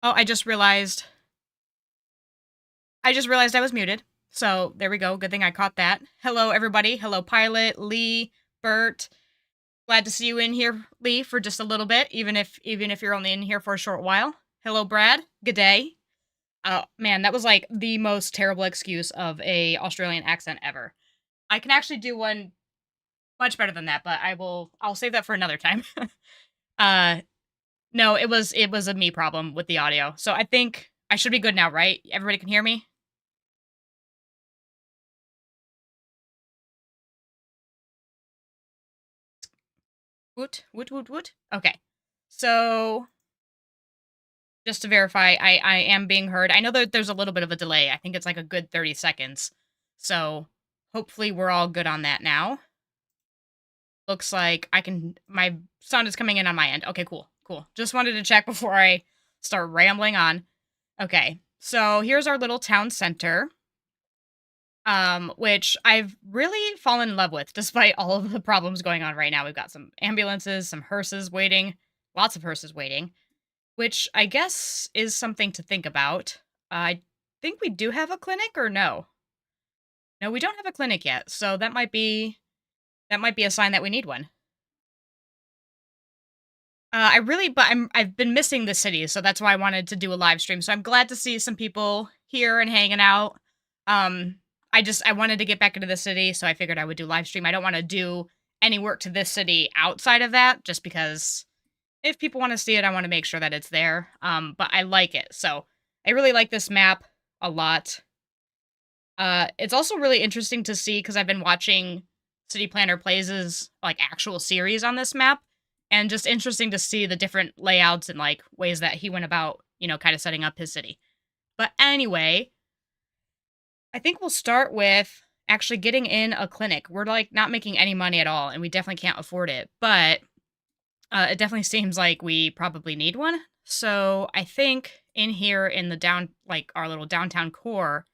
Oh, I just realized I was muted. So there we go. Good thing I caught that. Hello, everybody. Hello, Pilot, Lee, Bert. Glad to see you in here, Lee, for just a little bit, even if you're only in here for a short while. Hello, Brad. Good day. Oh man, that was like the most terrible excuse of a Australian accent ever. I can actually do one much better than that, but I'll save that for another time. uh no, it was a me problem with the audio. So I think I should be good now, right? Everybody can hear me? Woot, woot, woot, woot. Okay. So just to verify, I am being heard. I know that there's a little bit of a delay. I think it's like a good 30 seconds. So hopefully we're all good on that now. Looks like my sound is coming in on my end. Okay, cool, cool. Just wanted to check before I start rambling on. Okay, so here's our little town center, which I've really fallen in love with, despite all of the problems going on right now. We've got some ambulances, some hearses waiting, lots of hearses waiting, which I guess is something to think about. I think we do have a clinic, or no? No, we don't have a clinic yet, so that might be a sign that we need one. I've been missing the city, so that's why I wanted to do a live stream. So I'm glad to see some people here and hanging out. I wanted to get back into the city, so I figured I would do live stream. I don't want to do any work to this city outside of that, just because if people want to see it, I want to make sure that it's there. But I like it, so I really like this map a lot. It's also really interesting to see because I've been watching City Planner Plays' like actual series on this map, and just interesting to see the different layouts and like ways that he went about, kind of setting up his city. But anyway, I think we'll start with actually getting in a clinic. We're like not making any money at all, and we definitely can't afford it. But it definitely seems like we probably need one. So I think in here in the like our little downtown core,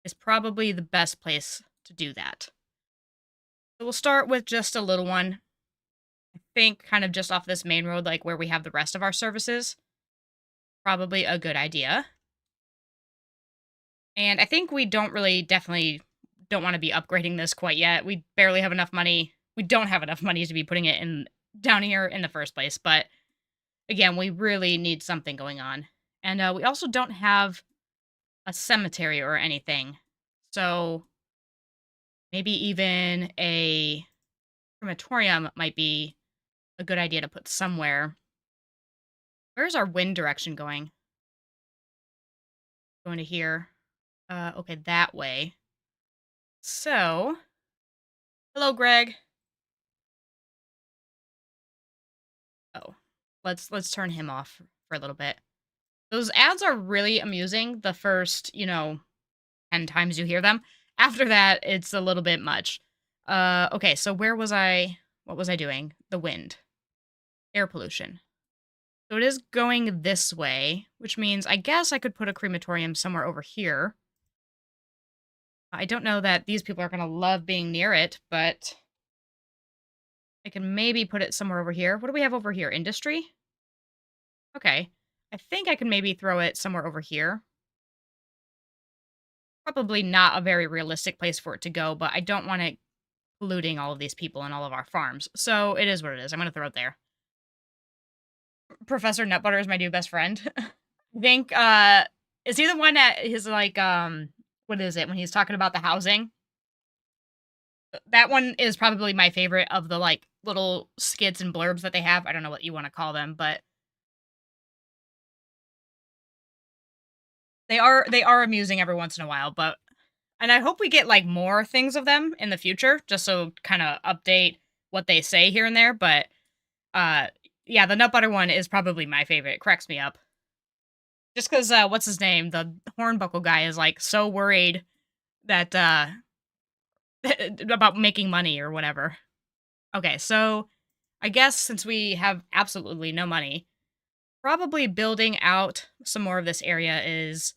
is probably the best place to do that. So we'll start with just a little one. I think kind of just off this main road, like where we have the rest of our services. Probably a good idea. And I think we definitely don't want to be upgrading this quite yet. We barely have enough money. We don't have enough money to be putting it in down here in the first place. But again, we really need something going on. And we also don't have a cemetery or anything. So maybe even a crematorium might be a good idea to put somewhere. Where's our wind direction going? Going to here. Okay, that way. So, hello, Greg. Oh, let's turn him off for a little bit. Those ads are really amusing the first, 10 times you hear them. After that, it's a little bit much. Okay, so where was I? What was I doing? The wind. Air pollution. So it is going this way, which means I guess I could put a crematorium somewhere over here. I don't know that these people are going to love being near it, but I can maybe put it somewhere over here. What do we have over here? Industry? Okay. I think I can maybe throw it somewhere over here. Probably not a very realistic place for it to go, but I don't want it polluting all of these people and all of our farms. So it is what it is. I'm going to throw it there. Professor Nutbutter is my new best friend. I think, is he the one that is like, what is it? When he's talking about the housing? That one is probably my favorite of the like little skits and blurbs that they have. I don't know what you want to call them, but they are amusing every once in a while. But and I hope we get like more things of them in the future, just so kind of update what they say here and there. But uh, yeah, the nut butter one is probably my favorite. It cracks me up. Just because what's his name, the hornbuckle guy, is like so worried that about making money or whatever. Okay, so I guess since we have absolutely no money, probably building out some more of this area is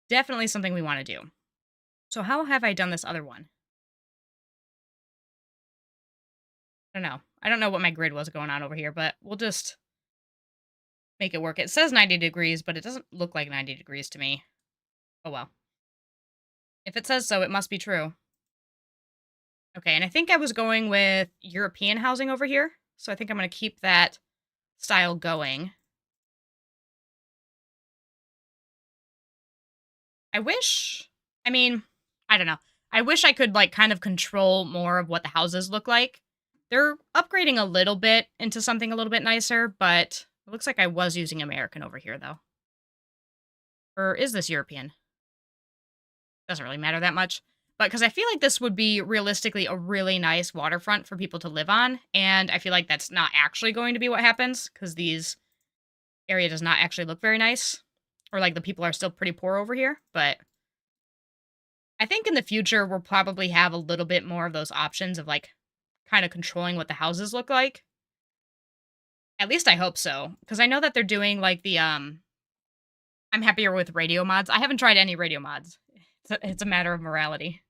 definitely something we want to do. So how have I done this other one? I don't know. I don't know what my grid was going on over here, but make it work. It says 90 degrees, but it doesn't look like 90 degrees to me. Oh well. If it says so, it must be true. Okay, and I think I was going with European housing over here. So I think I'm going to keep that style going. I wish, I mean, I don't know. I wish I could like kind of control more of what the houses look like. They're upgrading a little bit into something a little bit nicer, but it looks like I was using American over here though. Or is this European? Doesn't really matter that much. But because I feel like this would be realistically a really nice waterfront for people to live on. And I feel like that's not actually going to be what happens because these area does not actually look very nice. Or like the people are still pretty poor over here. But I think in the future, we'll probably have a little bit more of those options of like kind of controlling what the houses look like. At least I hope so. Because I know that they're doing like the I'm happier with radio mods. I haven't tried any radio mods. It's a matter of morality.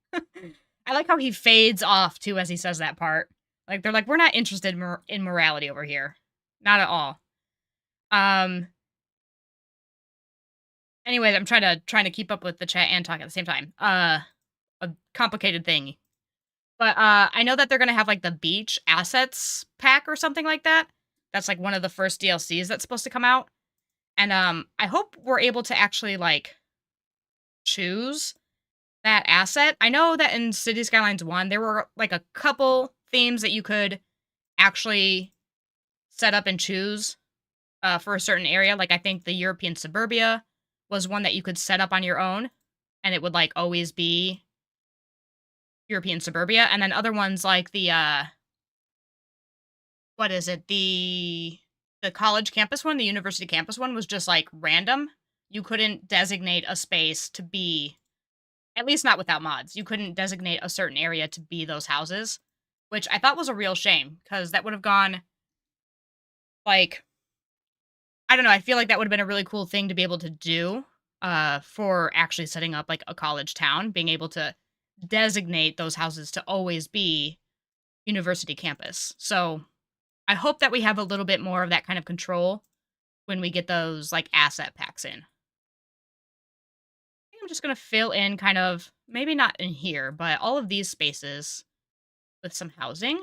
I like how he fades off too as he says that part. Like they're like, we're not interested in morality over here, not at all. Anyways, I'm trying to keep up with the chat and talk at the same time. A complicated thing, but I know that they're gonna have like the beach assets pack or something like that. That's like one of the first DLCs that's supposed to come out, and I hope we're able to actually like choose that asset. I know that in City Skylines 1, there were like a couple themes that you could actually set up and choose for a certain area. Like I think the European suburbia was one that you could set up on your own and it would like always be European suburbia. And then other ones like the what is it? The college campus one, the university campus one was just like random. You couldn't designate a space to be, at least not without mods. You couldn't designate a certain area to be those houses, which I thought was a real shame because that would have gone like, I don't know, I feel like that would have been a really cool thing to be able to do for actually setting up like a college town, being able to designate those houses to always be university campus. So I hope that we have a little bit more of that kind of control when we get those like asset packs in. I think I'm just going to fill in kind of, maybe not in here, but all of these spaces with some housing.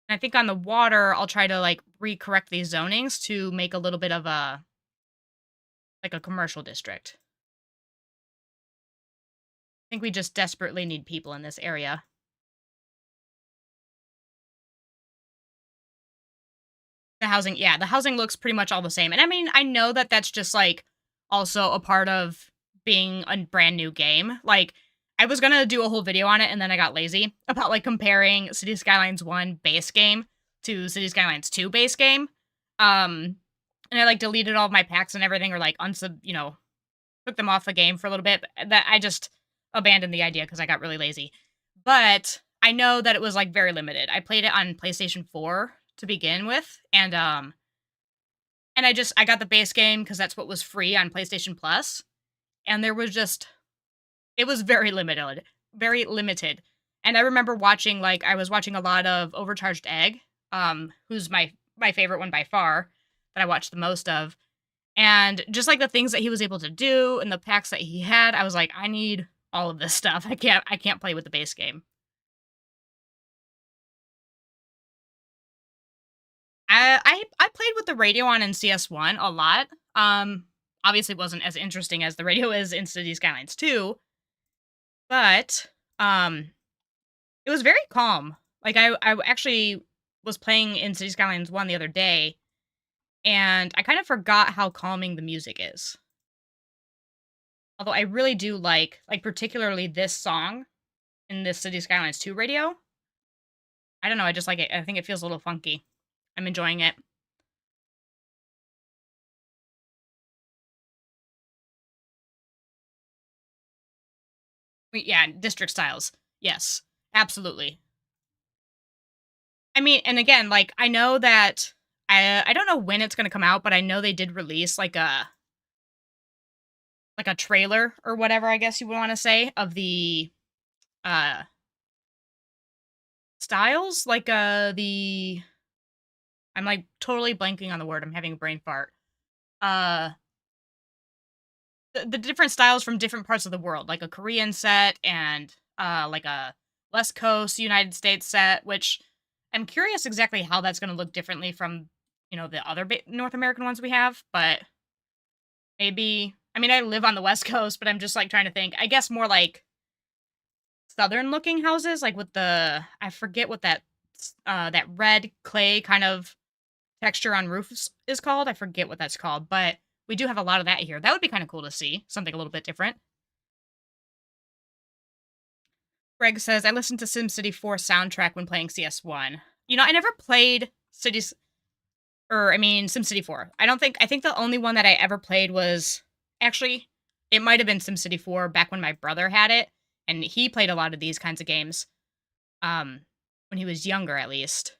And I think on the water, I'll try to like recorrect these zonings to make a little bit of a, like a commercial district. I think we just desperately need people in this area. The housing, yeah, the housing looks pretty much all the same. And I mean, I know that that's just like also a part of being a brand new game. Like, I was gonna do a whole video on it and then I got lazy about like comparing City Skylines 1 base game to City Skylines 2 base game. And I like deleted all of my packs and everything or like took them off the game for a little bit. That I just abandoned the idea because I got really lazy. But I know that it was like very limited. I played it on PlayStation 4 to begin with, and I got the base game because that's what was free on PlayStation Plus, and there was just it was very limited, very limited. And I remember watching I was watching a lot of Overcharged Egg, who's my favorite one by far that I watched the most of. And just like the things that he was able to do and the packs that he had, I was like, I need all of this stuff. I can't play with the base game. I played with the radio on in CS1 a lot. Obviously it wasn't as interesting as the radio is in City Skylines 2, but it was very calm. Like I actually was playing in City Skylines 1 the other day, and I kind of forgot how calming the music is. Although I really do like particularly this song in this City Skylines 2 radio. I don't know, I just like it. I think it feels a little funky. I'm enjoying it. Yeah, district styles. Yes, absolutely. I mean, and again, like I know that I don't know when it's going to come out, but I know they did release like a trailer or whatever I guess you would want to say of the uh styles, like the I'm like totally blanking on the word. I'm having a brain fart. Uh, the different styles from different parts of the world, like a Korean set and like a West Coast United States set, which I'm curious exactly how that's going to look differently from the other North American ones we have, but maybe I mean I live on the West Coast, but I'm just like trying to think. I guess more like southern looking houses, like with the I forget what that red clay kind of texture on roofs is called. I forget what that's called, but we do have a lot of that here. That would be kind of cool to see something a little bit different. Greg says, I listened to SimCity 4 soundtrack when playing CS1. I never played Cities, or I mean, SimCity 4. I think the only one that I ever played was actually, it might have been SimCity 4 back when my brother had it, and he played a lot of these kinds of games, um, when he was younger at least.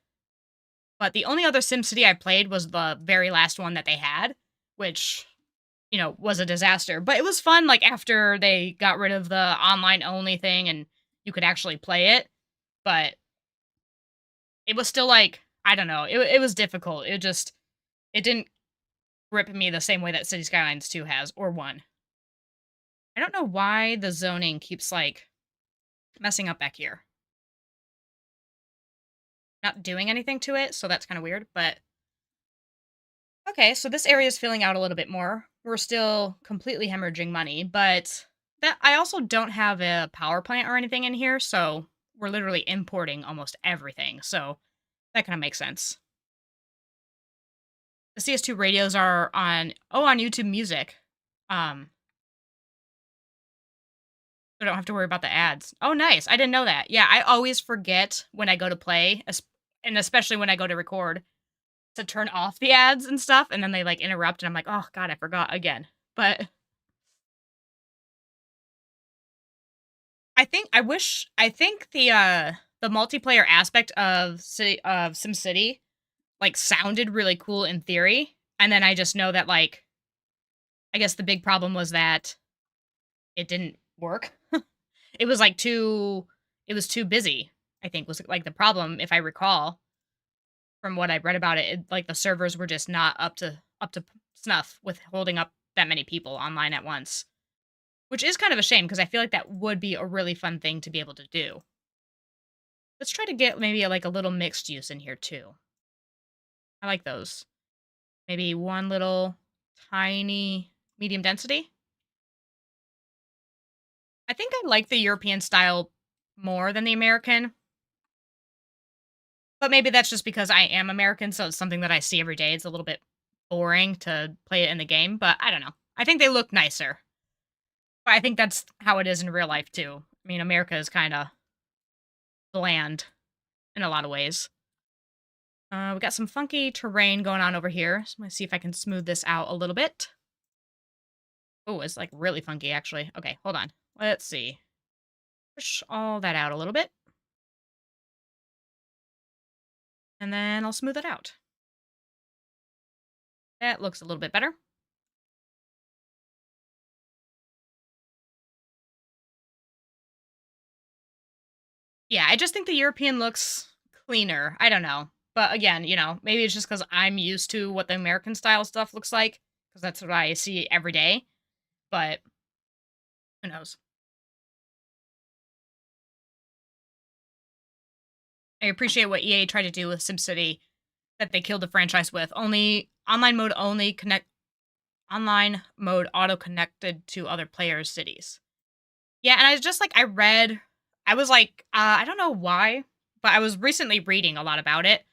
But the only other SimCity I played was the very last one that they had, which, was a disaster. But it was fun, like, after they got rid of the online only thing and you could actually play it. But it was still like, I don't know, it was difficult. It didn't grip me the same way that City Skylines 2 has, or 1. I don't know why the zoning keeps, like, messing up back here. Not doing anything to it, so that's kind of weird, but okay, so this area is filling out a little bit more. We're still completely hemorrhaging money, but that I also don't have a power plant or anything in here, so we're literally importing almost everything. So that kind of makes sense. The CS2 radios are on YouTube Music. So I don't have to worry about the ads. Oh, nice. I didn't know that. Yeah, I always forget when I go to play, and especially when I go to record, to turn off the ads and stuff, and then they like interrupt, and I'm like, oh god, I forgot again. But I think the multiplayer aspect of SimCity like sounded really cool in theory, and then I just know that like I guess the big problem was that it didn't work. It was like it was too busy. I think was like the problem if I recall from what I read about it, like the servers were just not up to snuff with holding up that many people online at once. Which is kind of a shame because I feel like that would be a really fun thing to be able to do. Let's try to get maybe like a little mixed use in here too. I like those. Maybe one little tiny medium density. I think I like the European style more than the American. But maybe that's just because I am American, so it's something that I see every day. It's a little bit boring to play it in the game, but I don't know. I think they look nicer. But I think that's how it is in real life too. I mean, America is kind of bland in a lot of ways. We got some funky terrain going on over here. So I'm going to see if I can smooth this out a little bit. Oh, it's like really funky, actually. Okay, hold on. Let's see. Push all that out a little bit. And then I'll smooth it out. That looks a little bit better. Yeah, I just think the European looks cleaner. I don't know. But again, maybe it's just because I'm used to what the American style stuff looks like. Because that's what I see every day. But who knows? I appreciate what EA tried to do with SimCity that they killed the franchise with. Only online mode auto connected to other players' cities. Yeah, and I was like, I don't know why, but I was recently reading a lot about it,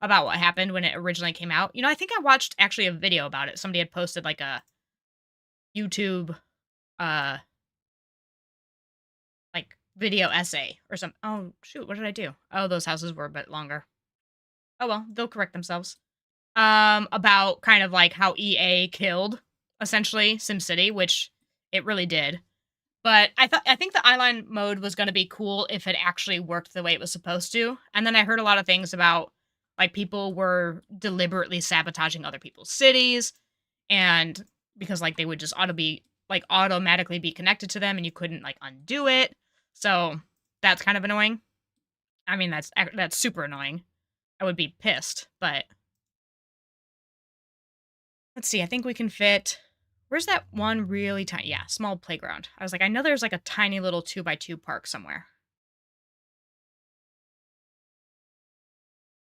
about what happened when it originally came out. I think I watched actually a video about it. Somebody had posted like a YouTube, uh, like video essay or something. Oh, shoot, what did I do? Oh, those houses were a bit longer. Oh, well, they'll correct themselves. About kind of like how EA killed, essentially, SimCity, which it really did. But I think the island mode was gonna be cool if it actually worked the way it was supposed to. And then I heard a lot of things about like people were deliberately sabotaging other people's cities, and because like they would just automatically be connected to them and you couldn't like undo it. So that's kind of annoying. I mean that's super annoying. I would be pissed, but Let's see. I think we can fit. Where's that one really tiny? Yeah, small playground. I was like, I know there's like a tiny little 2x2 park somewhere.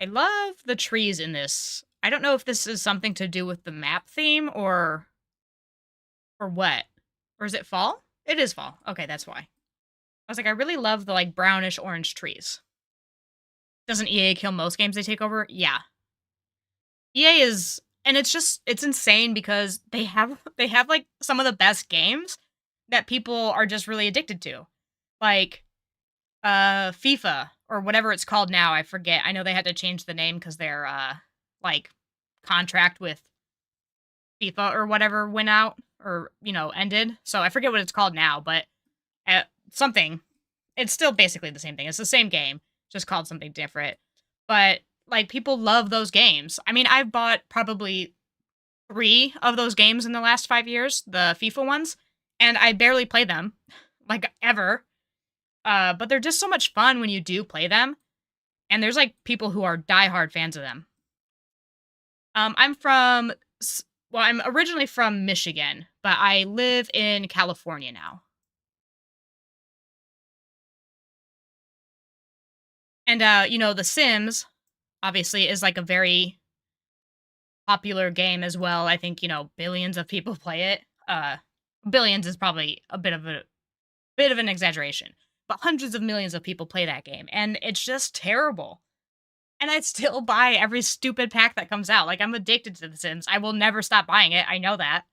I love the trees in this. I don't know if this is something to do with the map theme or what. Or is it fall? It is fall. Okay, that's why. I was like, I really love the like brownish orange trees. Doesn't EA kill most games they take over? Yeah. EA is, and it's insane because they have like some of the best games that people are just really addicted to. Like FIFA or whatever it's called now, I forget. I know they had to change the name cuz their like contract with FIFA or whatever went out or, ended. So I forget what it's called now, but something. It's still basically the same thing. It's the same game, just called something different. But like people love those games. I mean, I've bought probably 3 of those games in the last 5 years, the FIFA ones, and I barely play them, like, ever. But they're just so much fun when you do play them, and there's, like, people who are diehard fans of them. I'm from well, I'm originally from Michigan, but I live in California now. And, The Sims, obviously, is, like, a very popular game as well. I think, billions of people play it. Billions is probably a bit of an exaggeration, but hundreds of millions of people play that game, and it's just terrible. And I still buy every stupid pack that comes out. Like, I'm addicted to The Sims. I will never stop buying it. I know that.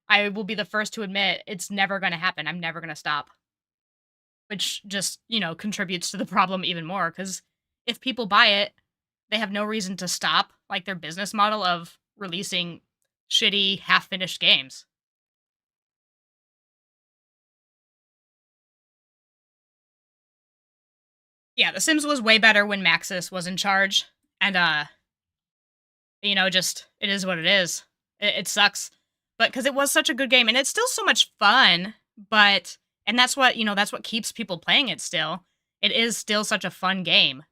I will be the first to admit it's never going to happen. I'm never going to stop, which just, contributes to the problem even more because if people buy it, they have no reason to stop, like, their business model of releasing shitty, half finished games. Yeah, The Sims was way better when Maxis was in charge. And just it is what it is. It sucks, but because it was such a good game, and it's still so much fun. But and that's what keeps people playing it. Still, it is still such a fun game,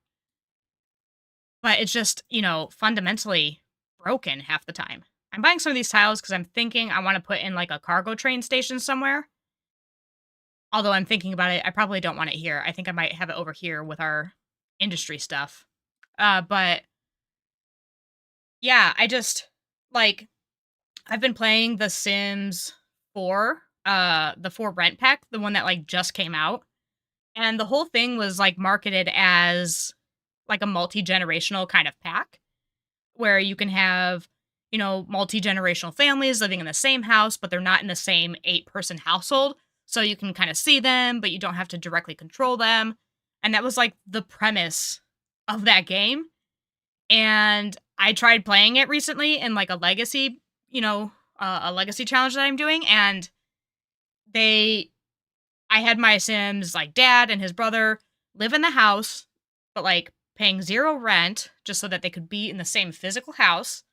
but it's just fundamentally broken half the time. I'm buying some of these tiles because I'm thinking I want to put in like a cargo train station somewhere. Although I'm thinking about it, I probably don't want it here. I think I might have it over here with our industry stuff. But yeah, I just like I've been playing The Sims 4, the 4 rent pack, the one that like just came out. And the whole thing was like marketed as like a multi-generational kind of pack where you can have, multi-generational families living in the same house, but they're not in the same 8-person household. So you can kind of see them, but you don't have to directly control them. And that was like the premise of that game. And I tried playing it recently in like a legacy, a legacy challenge that I'm doing, and they I had my Sims like dad and his brother live in the house, but like paying 0 rent just so that they could be in the same physical house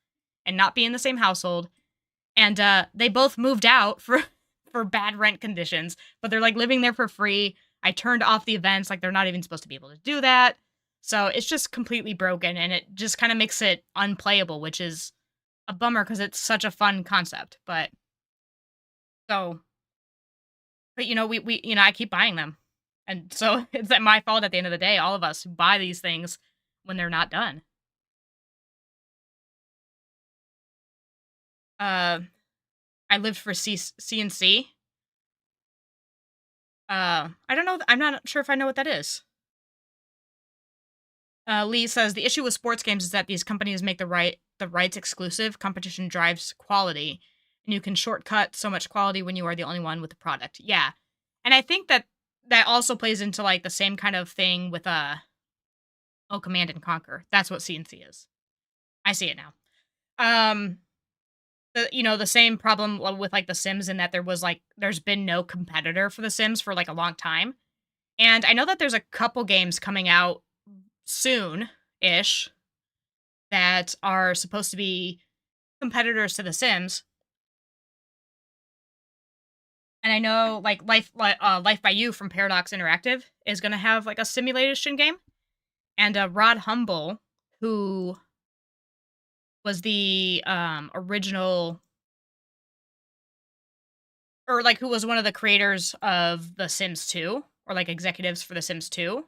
and not be in the same household. And they both moved out for for bad rent conditions, but they're like living there for free. I turned off the events, like they're not even supposed to be able to do that. So it's just completely broken and it just kind of makes it unplayable, which is a bummer because it's such a fun concept. So, but I keep buying them. And so it's my fault at the end of the day, all of us who buy these things when they're not done. Uh, I lived for CNC. I don't know. I'm not sure if I know what that is. Lee says the issue with sports games is that these companies make the rights exclusive. Competition drives quality, and you can shortcut so much quality when you are the only one with the product. Yeah, and I think that also plays into like the same kind of thing with Command and Conquer. That's what CNC is. I see it now. Um, the same problem with like the Sims in that there's been no competitor for the Sims for like a long time, and I know that there's a couple games coming out soon ish that are supposed to be competitors to The Sims. And I know like Life by You from Paradox Interactive is going to have like a simulation game. And Rod Humble, who was the original or like who was one of the creators of The Sims 2 or like executives for The Sims 2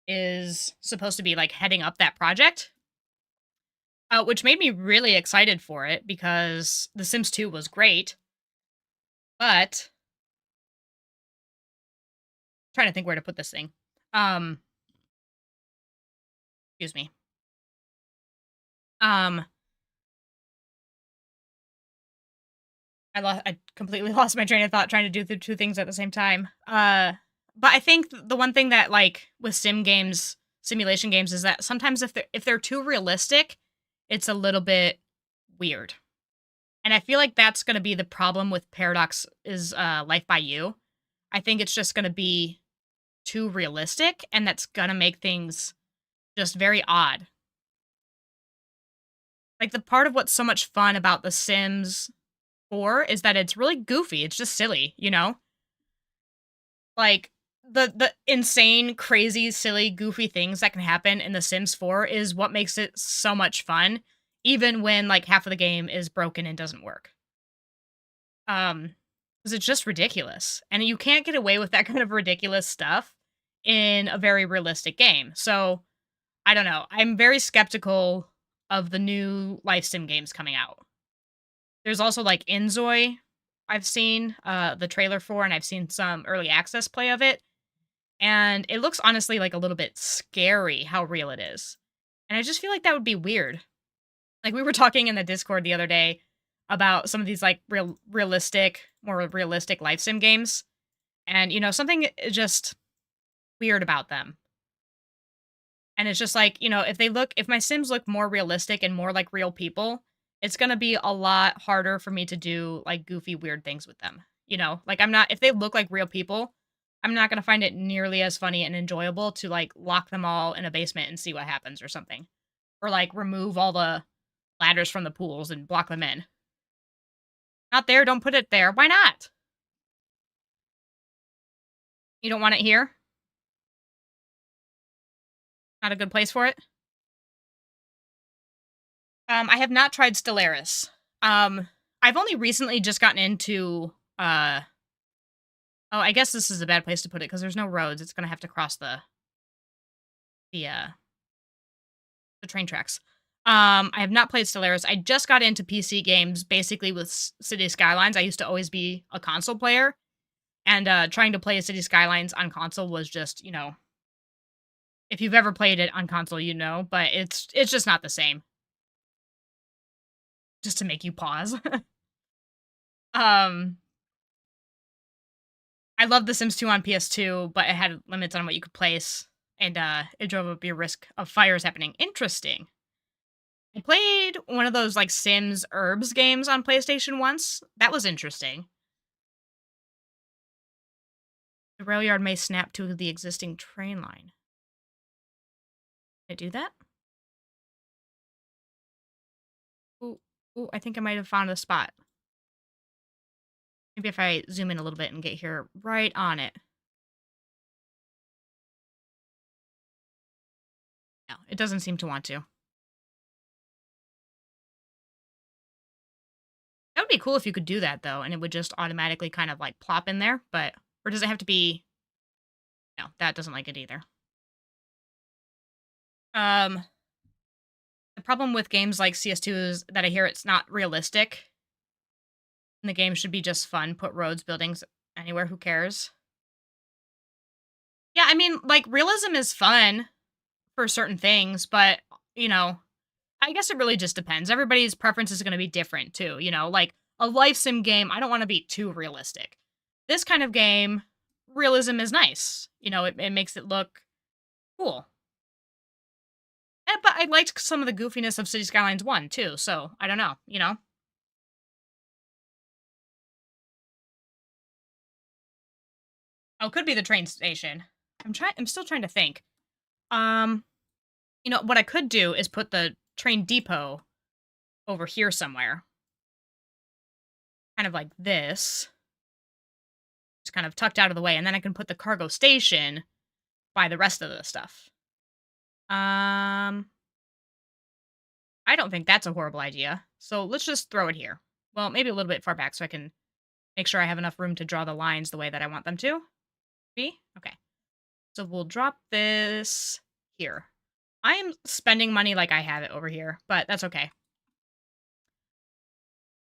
is supposed to be like heading up that project. Which made me really excited for it because The Sims 2 was great, but trying to think where to put this thing. Um, excuse me. Um, I completely lost my train of thought trying to do the two things at the same time. But I think the one thing that like with sim games, simulation games, is that sometimes if they're too realistic, it's a little bit weird. And I feel like that's going to be the problem with Paradox is Life by You. I think it's just going to be too realistic, and that's going to make things just very odd. Like the part of what's so much fun about The Sims 4 is that it's really goofy. It's just silly, you know? Like the insane, crazy, silly, goofy things that can happen in The Sims 4 is what makes it so much fun, even when like half of the game is broken and doesn't work. Because it's just ridiculous. And you can't get away with that kind of ridiculous stuff in a very realistic game. So I don't know. I'm very skeptical of the new life sim games coming out. There's also like Inzoi I've seen the trailer for, and I've seen some early access play of it. And it looks honestly like a little bit scary how real it is. And I just feel like that would be weird. Like we were talking in the Discord the other day about some of these like more realistic life sim games. And something just weird about them. And it's just like, if my Sims look more realistic and more like real people, it's going to be a lot harder for me to do like goofy, weird things with them. Like if they look like real people, I'm not going to find it nearly as funny and enjoyable to like lock them all in a basement and see what happens or something. Or like remove all the ladders from the pools and block them in. Not there, don't put it there. Why not? You don't want it here? Not a good place for it? I have not tried Stellaris. I've only recently just gotten into oh, I guess this is a bad place to put it because there's no roads. It's gonna have to cross the uh the train tracks. I have not played Stellaris. I just got into PC games basically with City Skylines. I used to always be a console player, and trying to play City Skylines on console was just, if you've ever played it on console, but it's just not the same. Just to make you pause. um I love The Sims 2 on PS2, but it had limits on what you could place, and it drove up your risk of fires happening. Interesting. I played one of those like Sims Herbs games on PlayStation once. That was interesting. The rail yard may snap to the existing train line. Did it do that? Ooh, ooh, I think I might have found a spot. Maybe if I zoom in a little bit and get here right on it. No, it doesn't seem to want to. That would be cool if you could do that though, and it would just automatically kind of like plop in there, but or does it have to be? No, that doesn't like it either. Um the problem with games like CS2 is that I hear it's not realistic. And the game should be just fun. Put roads, buildings anywhere, who cares? Yeah, I mean, like realism is fun for certain things, but you know, I guess it really just depends. Everybody's preference is going to be different too, like a life sim game, I don't want to be too realistic. This kind of game, realism is nice. It makes it look cool. But I liked some of the goofiness of City Skylines 1 too, so I don't know. Oh, could be the train station. I'm still trying to think. Um, what I could do is put the train depot over here somewhere. Kind of like this. Just kind of tucked out of the way, and then I can put the cargo station by the rest of the stuff. I don't think that's a horrible idea. So let's just throw it here. Well, maybe a little bit far back so I can Make sure I have enough room to draw the lines the way that I want them to be. Okay. So we'll drop this here. I am spending money like I have it over here, but that's okay.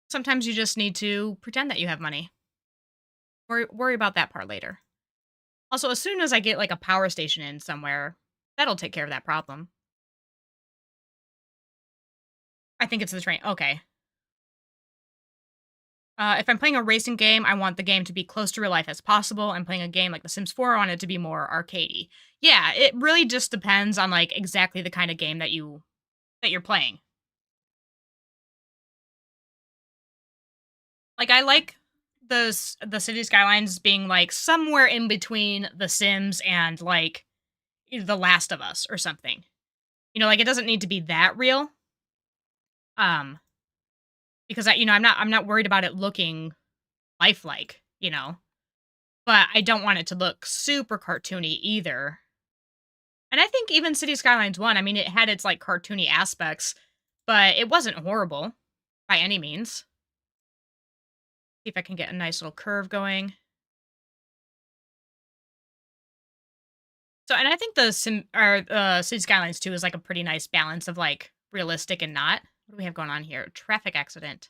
Sometimes you just need to pretend that you have money. Worry about that part later. Also, as soon as I get like a power station in somewhere, that'll take care of that problem. I think it's the train. Okay. If I'm playing a racing game, I want the game to be close to real life as possible. I'm playing a game like The Sims 4, I want it to be more arcadey. Yeah, it really just depends on like exactly the kind of game that you're playing. Like I like the city skylines being like somewhere in between The Sims and like The Last of Us or something. Like it doesn't need to be that real. Um, because I'm not worried about it looking lifelike, but I don't want it to look super cartoony either. And I think even City Skylines 1, I mean, it had its like cartoony aspects, but it wasn't horrible by any means. See if I can get a nice little curve going. So, and I think City Skylines 2 is like a pretty nice balance of like realistic and not. What do we have going on here? Traffic accident.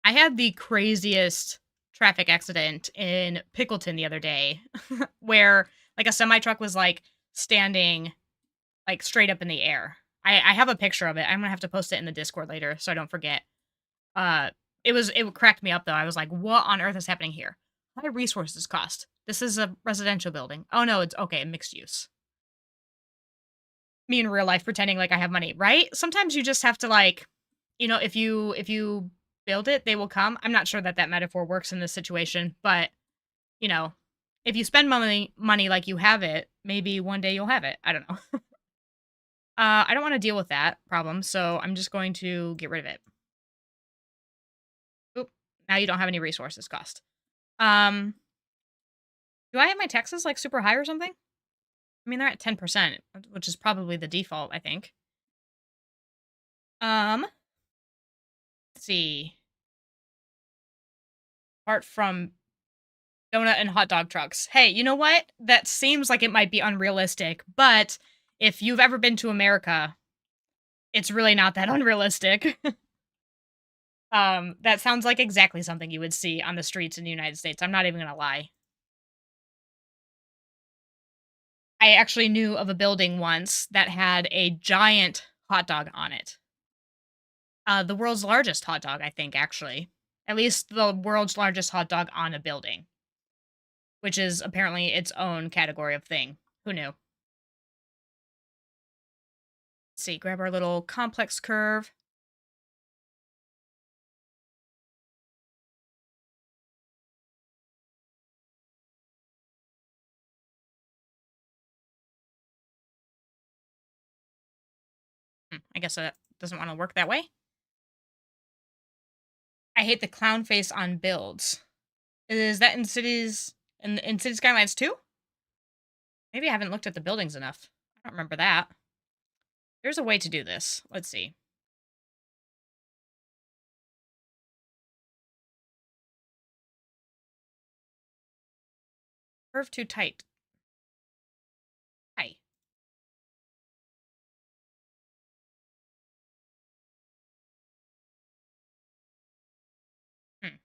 I had the craziest traffic accident in Pickleton the other day where like a semi truck was like standing like straight up in the air. I have a picture of it. I'm gonna have to post it in the Discord later so I don't forget. Uh it cracked me up though. I was like, what on earth is happening here? High resources cost. This is a residential building. Oh no, it's okay, mixed use. Me in real life pretending like I have money, right? Sometimes you just have to like, if you build it, they will come. I'm not sure that that metaphor works in this situation, but you know, if you spend money like you have it, maybe one day you'll have it. I don't know. I don't want to deal with that problem, so I'm just going to get rid of it. Oop. Now you don't have any resources cost. Um, do I have my taxes like super high or something? I mean, they're at 10%, which is probably the default, I think. Let's see. Apart from donut and hot dog trucks. Hey, you know what? That seems like it might be unrealistic, but if you've ever been to America, it's really not that unrealistic. That sounds like exactly something you would see on the streets in the United States. I'm not even gonna lie. I actually knew of a building once that had a giant hot dog on it. The world's largest hot dog, I think, actually. At least the world's largest hot dog on a building, which is apparently its own category of thing. Who knew? Let's see, grab our little complex curve. I guess that doesn't want to work that way. I hate the clown face on builds. Is that in City Skylines too? Maybe I haven't looked at the buildings enough. I don't remember that. There's a way to do this. Let's see. Curve too tight. Hi. Hmm.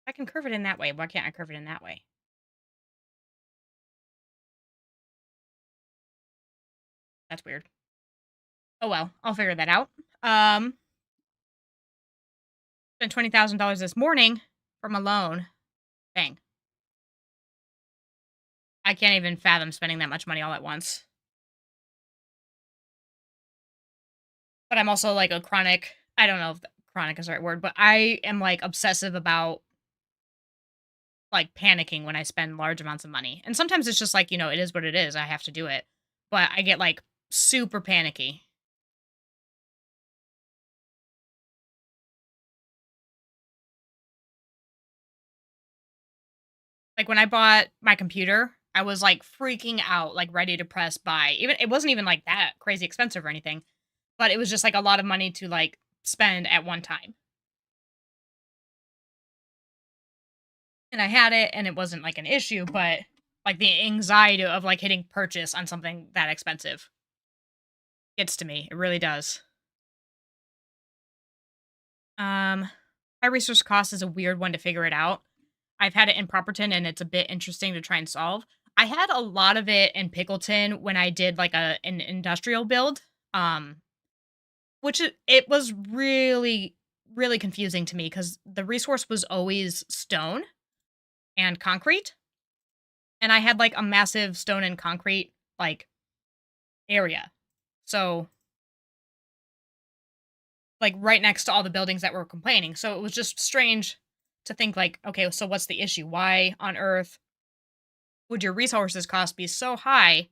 I can curve it in that way. Why can't I curve it in that way? That's weird. Oh well, I'll figure that out. Spent $20,000 this morning from a loan. Dang. I can't even fathom spending that much money all at once. But I'm also like a chronic, I don't know if chronic is the right word, but I am like obsessive about like panicking when I spend large amounts of money. And sometimes it's just like, it is what it is. I have to do it. But I get like super panicky. Like, when I bought my computer, I was, like, freaking out, like, ready to press buy. Even it wasn't even, like, that crazy expensive or anything, but it was just, like, a lot of money to, like, spend at one time. And I had it, and it wasn't, like, an issue, but, like, the anxiety of, like, hitting purchase on something that expensive gets to me. It really does. Um, High resource cost is a weird one to figure it out. I've had it in Properton, and it's a bit interesting to try and solve. I had a lot of it in Pickleton when I did, like, an industrial build, um, which it was really, really confusing to me because the resource was always stone and concrete, and I had, like, a massive stone and concrete, like, area. So, like, right next to all the buildings that were complaining, so it was just strange to think, like, "Okay, so what's the issue? Why on earth would your resources cost be so high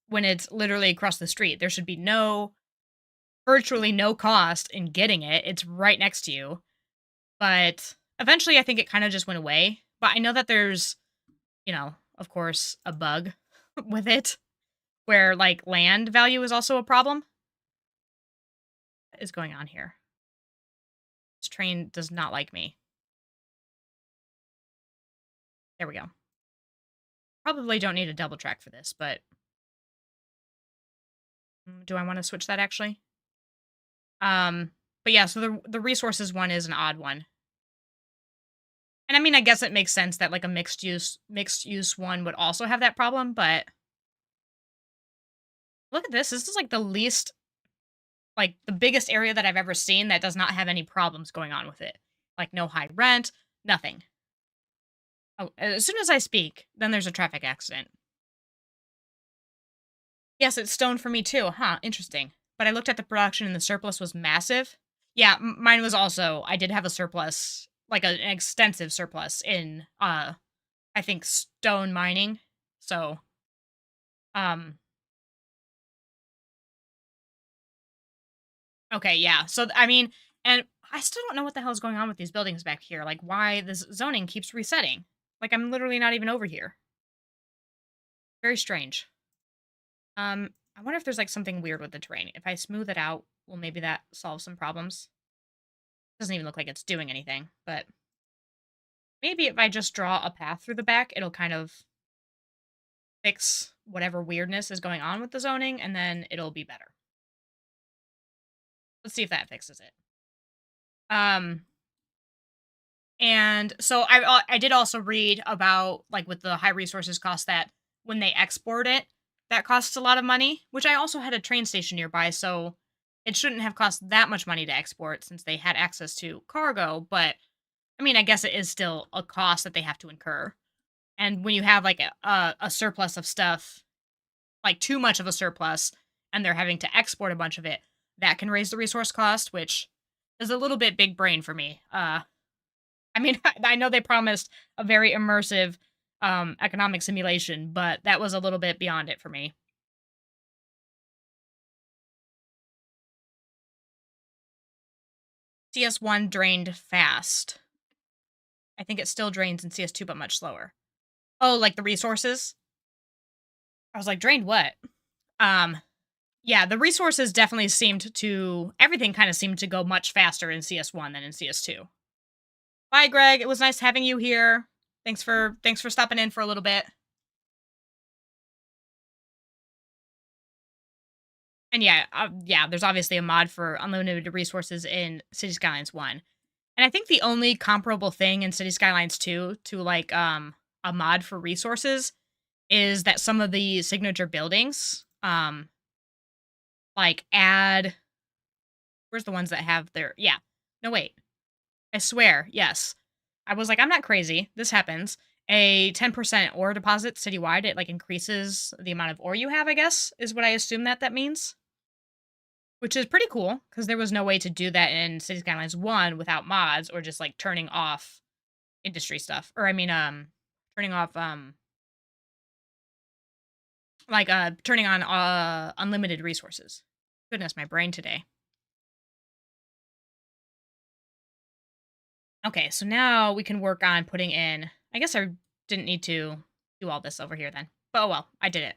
when it's literally across the street? There should be virtually no cost in getting it. It's right next to you." But eventually I think it kind of just went away. But I know that there's, of course, a bug with it where like land value is also a problem. What is going on here? This train does not like me. There we go. Probably don't need a double track for this, but do I want to switch that actually? But yeah, so the resources one is an odd one. And I mean, I guess it makes sense that like a mixed use one would also have that problem, but look at this. This is like the biggest area that I've ever seen that does not have any problems going on with it. Like no high rent, nothing. Oh, as soon as I speak, then there's a traffic accident. Yes, it's stone for me too. Huh, interesting. But I looked at the production and the surplus was massive. Yeah, mine was also, I did have a surplus, like an extensive surplus in I think stone mining. So, um okay, yeah. So I mean, and I still don't know what the hell is going on with these buildings back here. Like why this zoning keeps resetting. Like I'm literally not even over here. Very strange. I wonder if there's like something weird with the terrain. If I smooth it out, well maybe that solves some problems. Doesn't even look like it's doing anything, but maybe if I just draw a path through the back, it'll kind of fix whatever weirdness is going on with the zoning and then it'll be better. Let's see if that fixes it. Um And so I did also read about like with the high resources cost that when they export it, that costs a lot of money, which I also had a train station nearby, so it shouldn't have cost that much money to export since they had access to cargo, but I mean, I guess it is still a cost that they have to incur. And when you have like a surplus of stuff, like too much of a surplus, and they're having to export a bunch of it, that can raise the resource cost, which is a little bit big brain for me. I mean, I know they promised a very immersive economic simulation, but that was a little bit beyond it for me. CS1 drained fast. I think it still drains in CS2, but much slower. Oh, like the resources? I was like, drained what? Um, yeah, the resources definitely everything kind of seemed to go much faster in CS1 than in CS2. Bye, Greg. It was nice having you here. Thanks for stopping in for a little bit. And yeah, there's obviously a mod for unlimited resources in City Skylines 1. And I think the only comparable thing in City Skylines 2 to like a mod for resources is that some of the signature buildings like add where's the ones that have their yeah. No wait. I swear, yes. I was like, I'm not crazy. This happens. A 10% ore deposit citywide, it like increases the amount of ore you have, I guess, is what I assume that means. Which is pretty cool, because there was no way to do that in City Skylines 1 without mods or just, like, turning off industry stuff. Or, I mean, turning off, turning on, unlimited resources. Goodness, my brain today. Okay, so now we can work on putting in I guess our didn't need to do all this over here then. But oh well, I did it.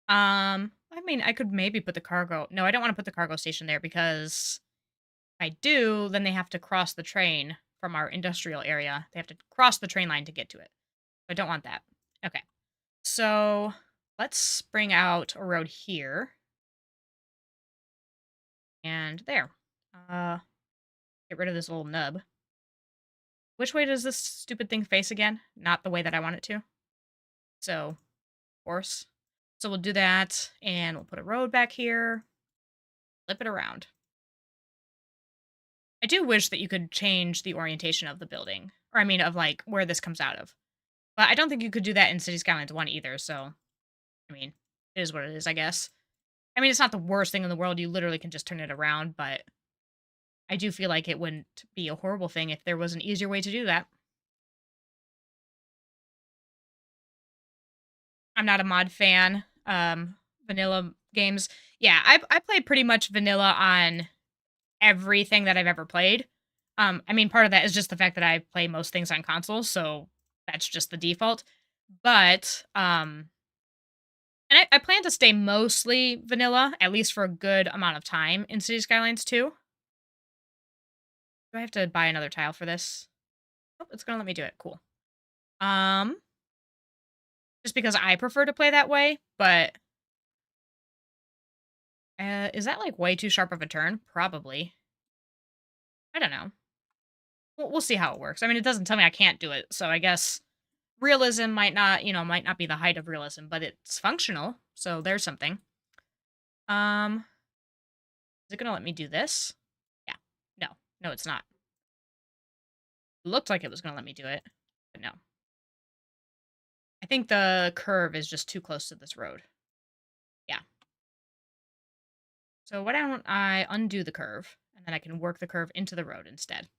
I mean, I could maybe put the cargo. No, I don't want to put the cargo station there because if I do, then they have to cross the train from our industrial area. They have to cross the train line to get to it. I don't want that. Okay. So let's bring out a road here. And there. Get rid of this little nub. Which way does this stupid thing face again? Not the way that I want it to. So, of course. So we'll do that, and we'll put a road back here. Flip it around. I do wish that you could change the orientation of the building. Or, I mean, of, like, where this comes out of. But I don't think you could do that in City Skylines 1 either, so... I mean, it is what it is, I guess. I mean, it's not the worst thing in the world. You literally can just turn it around, but... I do feel like it wouldn't be a horrible thing if there was an easier way to do that. I'm not a mod fan. Vanilla games. Yeah, I play pretty much vanilla on everything that I've ever played. I mean, part of that is just the fact that I play most things on consoles, so that's just the default. But, and I plan to stay mostly vanilla, at least for a good amount of time in City Skylines 2. Do I have to buy another tile for this? Oh, it's gonna let me do it. Cool. Just because I prefer to play that way, but... is that, like, way too sharp of a turn? Probably. I don't know. We'll see how it works. I mean, it doesn't tell me I can't do it, so I guess realism might not, might not be the height of realism, but it's functional, so there's something. Is it gonna let me do this? Yeah. No. No, it's not. It looked like it was gonna let me do it, but no. I think the curve is just too close to this road. Yeah. So why don't I undo the curve, and then I can work the curve into the road instead.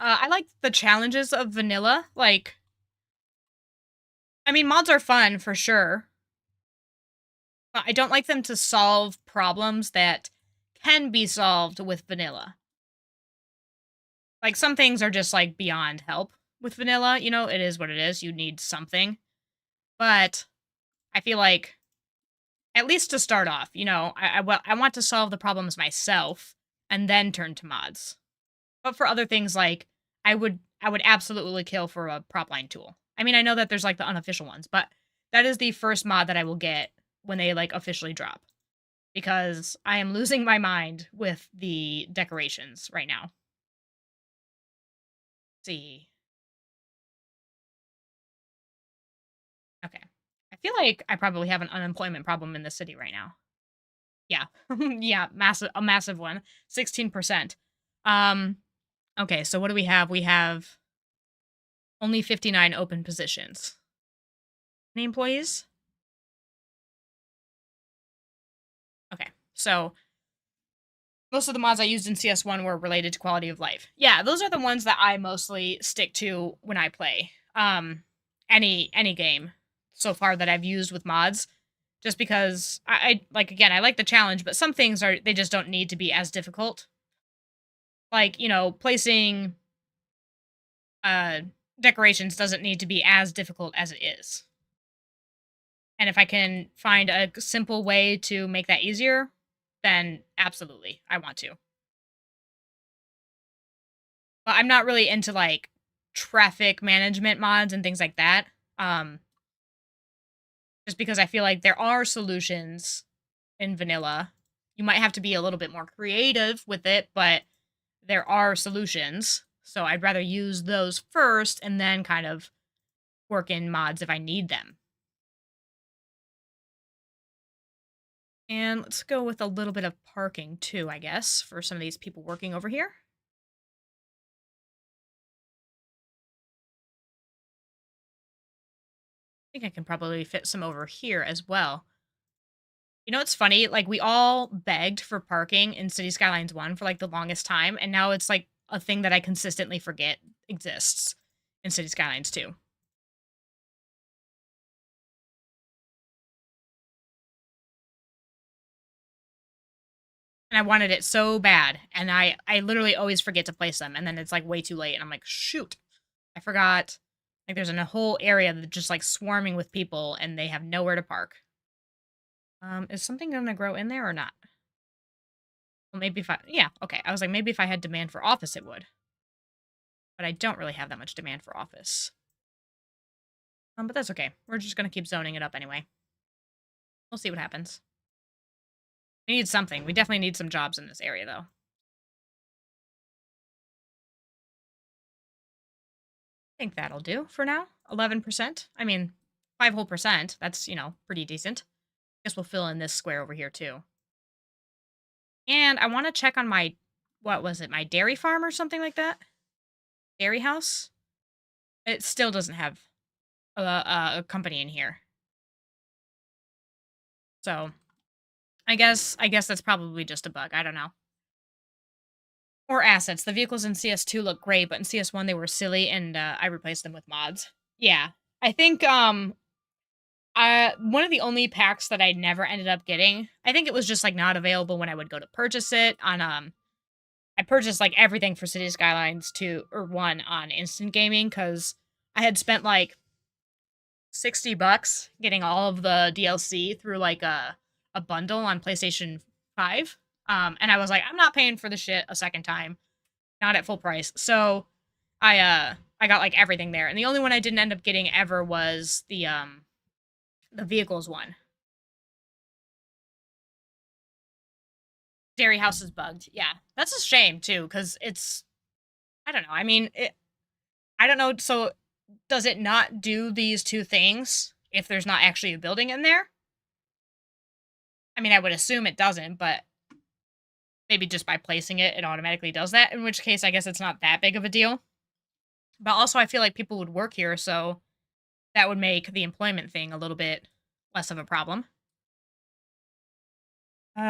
I like the challenges of vanilla. Like, I mean, mods are fun for sure. But I don't like them to solve problems that can be solved with vanilla. Like, some things are just, like, beyond help with vanilla. It is what it is. You need something. But I feel like, at least to start off, I want to solve the problems myself and then turn to mods. But for other things, like, I would absolutely kill for a prop line tool. I mean, I know that there's, like, the unofficial ones, but that is the first mod that I will get when they, like, officially drop. Because I am losing my mind with the decorations right now. Let's see. Okay. I feel like I probably have an unemployment problem in the city right now. Yeah. Yeah, a massive one. 16%. Okay, so what do we have? We have only 59 open positions. Any employees? Okay, so most of the mods I used in CS1 were related to quality of life. Yeah, those are the ones that I mostly stick to when I play. Any game so far that I've used with mods, just because I like, again, I like the challenge, but some things they just don't need to be as difficult. Like, placing decorations doesn't need to be as difficult as it is. And if I can find a simple way to make that easier, then absolutely, I want to. But I'm not really into, like, traffic management mods and things like that. Just because I feel like there are solutions in vanilla. You might have to be a little bit more creative with it, but there are solutions. So I'd rather use those first and then kind of work in mods if I need them. And let's go with a little bit of parking too, I guess, for some of these people working over here. I think I can probably fit some over here as well. It's funny? Like, we all begged for parking in City Skylines 1 for, like, the longest time, and now it's, like, a thing that I consistently forget exists in City Skylines 2. And I wanted it so bad, and I literally always forget to place them, and then it's, like, way too late, and I'm like, shoot, I forgot Like there's a whole area that's just like swarming with people and they have nowhere to park. Is something gonna grow in there or not? Well, maybe if I, yeah, okay. I was like, maybe if I had demand for office, it would. But I don't really have that much demand for office. But that's okay. We're just gonna keep zoning it up anyway. We'll see what happens. We need something. We definitely need some jobs in this area, though. I think that'll do for now. 11%. I mean, 5 whole percent. That's, pretty decent. Guess we'll fill in this square over here, too. And I want to check on my, what was it, my dairy farm or something like that? Dairy house? It still doesn't have a company in here. So, I guess that's probably just a bug. I don't know. Or assets. The vehicles in CS2 look great, but in CS1 they were silly, and I replaced them with mods. Yeah, I think one of the only packs that I never ended up getting. I think it was just like not available when I would go to purchase it on I purchased like everything for City Skylines 2 or 1 on Instant Gaming because I had spent like $60 getting all of the DLC through like a bundle on PlayStation 5. And I was like, I'm not paying for the shit a second time, not at full price. So I got like everything there. And the only one I didn't end up getting ever was the vehicles one. Dairy house is bugged. Yeah. That's a shame too, because it's I don't know. I mean, I don't know. So does it not do these two things if there's not actually a building in there? I mean, I would assume it doesn't, but maybe just by placing it, it automatically does that, in which case I guess it's not that big of a deal. But also I feel like people would work here, so that would make the employment thing a little bit less of a problem.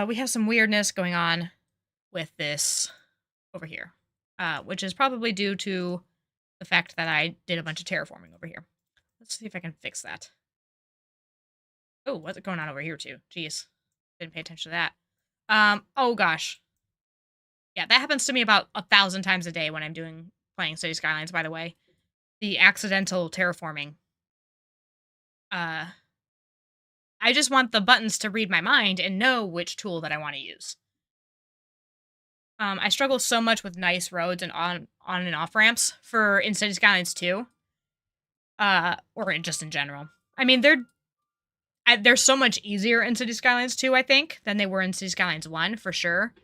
We have some weirdness going on with this over here, which is probably due to the fact that I did a bunch of terraforming over here. Let's see if I can fix that. Oh, what's going on over here too? Jeez, didn't pay attention to that. Oh gosh. Yeah, that happens to me about 1,000 times a day when I'm playing City Skylines, by the way. The accidental terraforming. I just want the buttons to read my mind and know which tool that I want to use. I struggle so much with nice roads and on and off ramps in City Skylines 2. Or just in general. I mean, they're so much easier in City Skylines 2, I think, than they were in City Skylines 1, for sure.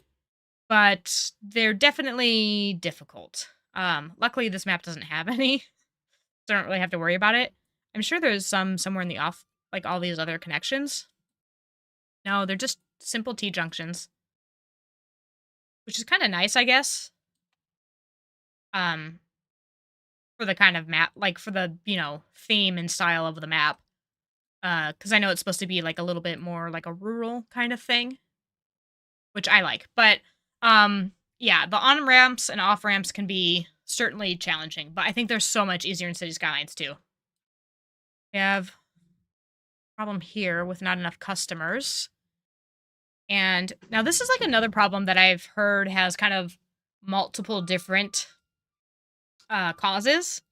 But they're definitely difficult. Luckily, this map doesn't have any, so I don't really have to worry about it. I'm sure there's some somewhere in the off, like all these other connections. No, they're just simple T-junctions. Which is kind of nice, I guess. For the kind of map, like for the, theme and style of the map. Because I know it's supposed to be like a little bit more like a rural kind of thing, which I like. But yeah, the on ramps and off ramps can be certainly challenging, but I think they're so much easier in City Skylines too. We have a problem here with not enough customers. And now this is like another problem that I've heard has kind of multiple different causes,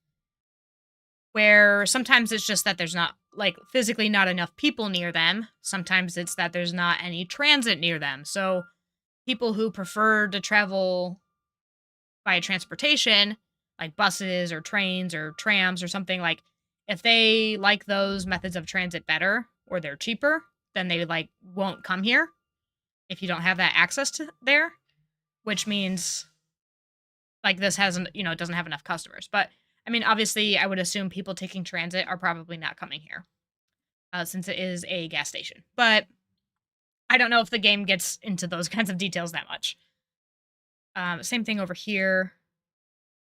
where sometimes it's just that there's not like physically not enough people near them. Sometimes it's that there's not any transit near them. So people who prefer to travel via transportation, like buses or trains or trams or something, like if they like those methods of transit better or they're cheaper, then they like won't come here if you don't have that access to there, which means like this hasn't, it doesn't have enough customers. But I mean, obviously, I would assume people taking transit are probably not coming here since it is a gas station. But I don't know if the game gets into those kinds of details that much. Same thing over here.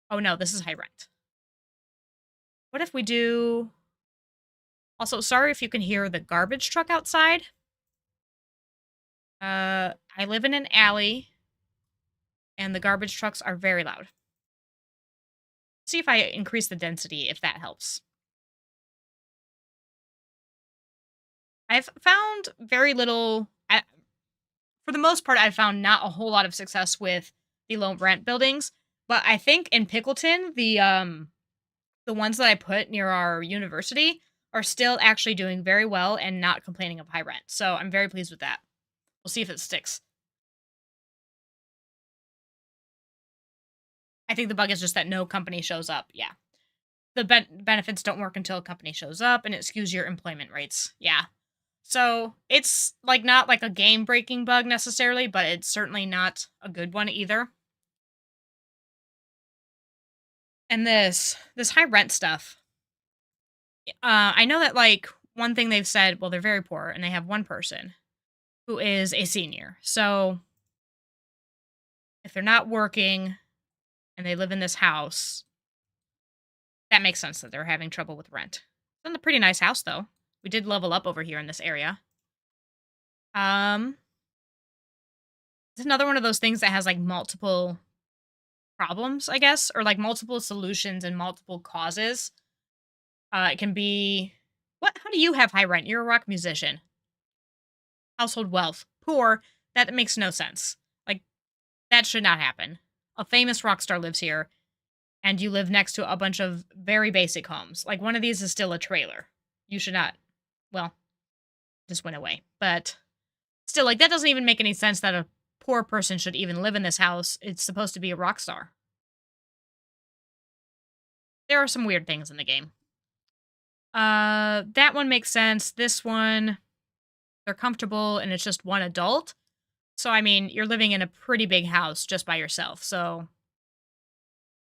Oh no, this is high rent. What if we do... Also, sorry if you can hear the garbage truck outside. I live in an alley, and the garbage trucks are very loud. See if I increase the density, if that helps. I've found very little... For the most part, I've found not a whole lot of success with the low rent buildings, but I think in Pickleton, The ones that I put near our university are still actually doing very well and not complaining of high rent. So I'm very pleased with that. We'll see if it sticks. I think the bug is just that no company shows up. Yeah. The benefits don't work until a company shows up and it skews your employment rates. Yeah. So it's like not like a game breaking bug necessarily, but it's certainly not a good one either. And this high rent stuff. I know that like one thing they've said, well, they're very poor and they have one person who is a senior. So if they're not working and they live in this house, that makes sense that they're having trouble with rent. It's a pretty nice house though. We did level up over here in this area. Um, it's another one of those things that has like multiple problems, I guess, or like multiple solutions and multiple causes. It can be what? How do you have high rent? You're a rock musician. Household wealth, poor. That makes no sense. Like that should not happen. A famous rock star lives here, and you live next to a bunch of very basic homes. Like one of these is still a trailer. You should not. Well, just went away, but still, like that doesn't even make any sense that a poor person should even live in this house. It's supposed to be a rock star. There are some weird things in the game. That one makes sense. This one, they're comfortable and it's just one adult. So, I mean, you're living in a pretty big house just by yourself. So,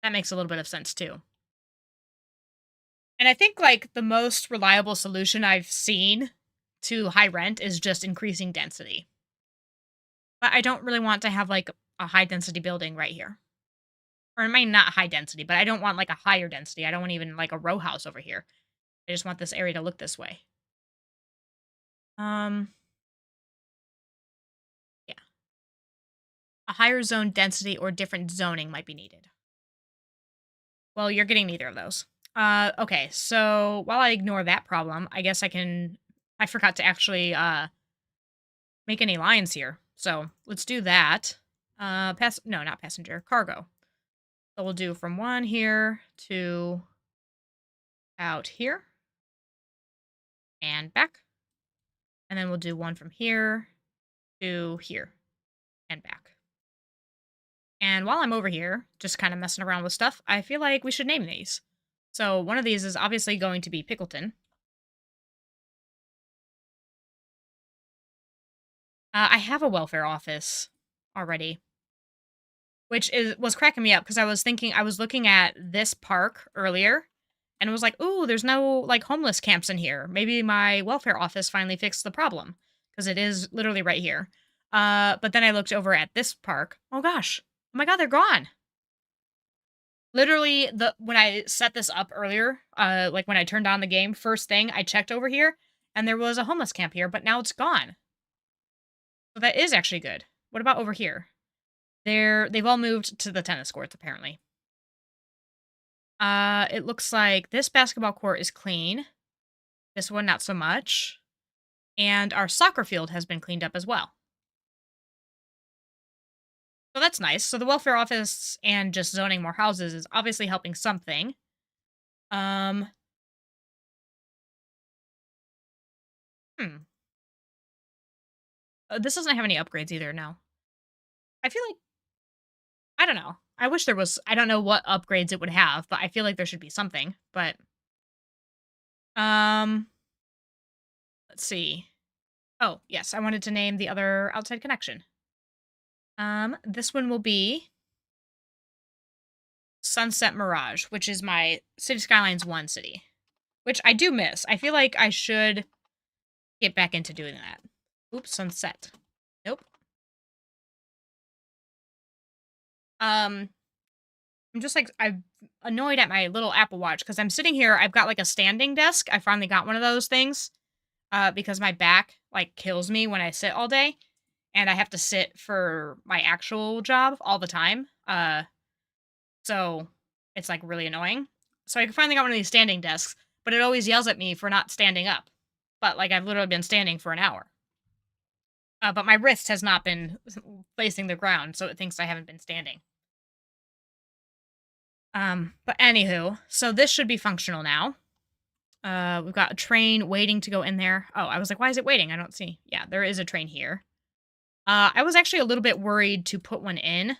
that makes a little bit of sense too. And I think like the most reliable solution I've seen to high rent is just increasing density. But I don't really want to have like a high density building right here. Or I mean, not high density, but I don't want like a higher density. I don't want even like a row house over here. I just want this area to look this way. Um, yeah. A higher zone density or different zoning might be needed. Well, you're getting neither of those. Okay, so while I ignore that problem, I guess I forgot to actually make any lines here. So let's do that. No, not passenger, cargo. So we'll do from one here to out here and back. And then we'll do one from here to here and back. And while I'm over here, just kind of messing around with stuff, I feel like we should name these. So one of these is obviously going to be Pickleton. I have a welfare office already, which was cracking me up because I was looking at this park earlier, and it was like, ooh, there's no like homeless camps in here. Maybe my welfare office finally fixed the problem because it is literally right here. But then I looked over at this park. Oh gosh, oh my god, they're gone. Literally, the when I set this up earlier, like when I turned on the game, first thing I checked over here, and there was a homeless camp here, but now it's gone. So that is actually good. What about over here? They've all moved to the tennis courts apparently. It looks like this basketball court is clean. This one not so much. And our soccer field has been cleaned up as well. So that's nice. So the welfare office and just zoning more houses is obviously helping something. Um hmm. This doesn't have any upgrades either, no. I feel like I don't know. I wish there was I don't know what upgrades it would have, but I feel like there should be something. But um let's see. Oh, yes, I wanted to name the other outside connection. This one will be Sunset Mirage, which is my City Skylines 1 city, which I do miss. I feel like I should get back into doing that. Oops, Sunset. Nope. Um, I'm just like, I'm annoyed at my little Apple Watch because I'm sitting here. I've got like a standing desk. I finally got one of those things because my back like kills me when I sit all day and I have to sit for my actual job all the time. So it's like really annoying. So I finally got one of these standing desks, but it always yells at me for not standing up. But like I've literally been standing for an hour. But my wrist has not been facing the ground, so it thinks I haven't been standing. But anywho, so this should be functional now. We've got a train waiting to go in there. Oh, I was like, why is it waiting? I don't see. Yeah, there is a train here. I was actually a little bit worried to put one in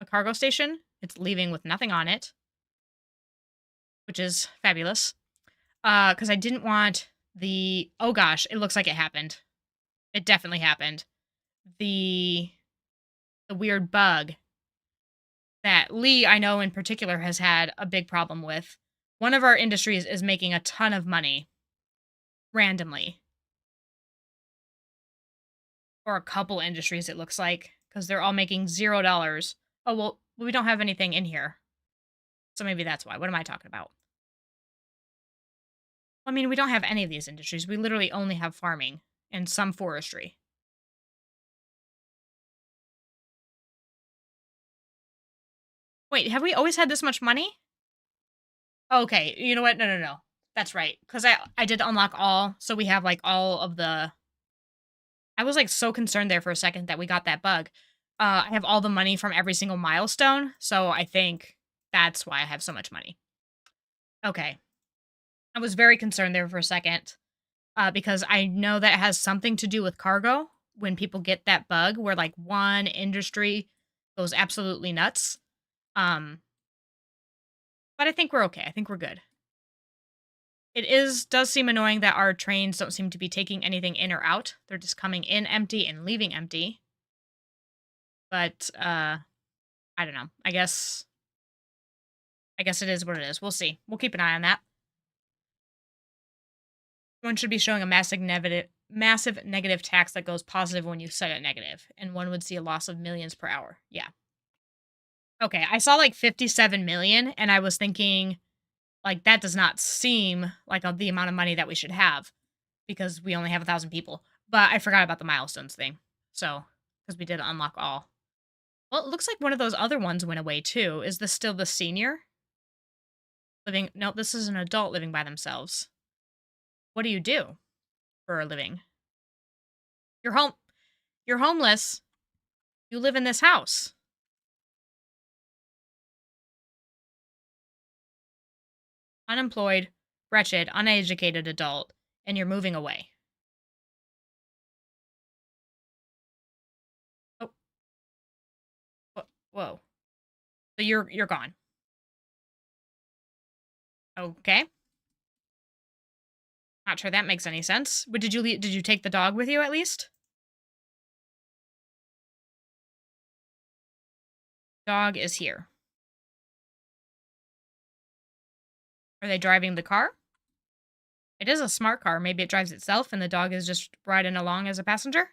a cargo station. It's leaving with nothing on it, which is fabulous. Because I didn't want the. Oh gosh, it looks like it happened. It definitely happened. The weird bug that Lee, I know in particular, has had a big problem with. One of our industries is making a ton of money randomly. Or a couple industries, it looks like, because they're all making $0. Oh, well, we don't have anything in here. So maybe that's why. What am I talking about? I mean, we don't have any of these industries. We literally only have farming and some forestry. Wait, have we always had this much money? Okay, you know what? No. That's right. Because I did unlock all, so we have, like, all of the... I was, like, so concerned there for a second that we got that bug. I have all the money from every single milestone, so I think that's why I have so much money. Okay. I was very concerned there for a second, because I know that has something to do with cargo when people get that bug where, like, one industry goes absolutely nuts. Um, but I think we're okay. I think we're good. Does seem annoying that our trains don't seem to be taking anything in or out. They're just coming in empty and leaving empty. But I don't know. I guess it is what it is. We'll see. We'll keep an eye on that. One should be showing a massive negative tax that goes positive when you set it negative, and one would see a loss of millions per hour. Yeah. Okay, I saw like 57 million, and I was thinking, like, that does not seem like the amount of money that we should have because we only have 1,000 people. But I forgot about the milestones thing. So, because we did unlock all. Well, it looks like one of those other ones went away too. Is this still the senior? Living? No, this is an adult living by themselves. What do you do for a living? You're home. You're homeless. You live in this house. Unemployed, wretched, uneducated adult, and you're moving away. Oh, whoa. So you're gone. Okay. Not sure that makes any sense. But did you take the dog with you at least? Dog is here. Are they driving the car? It is a smart car. Maybe it drives itself and the dog is just riding along as a passenger?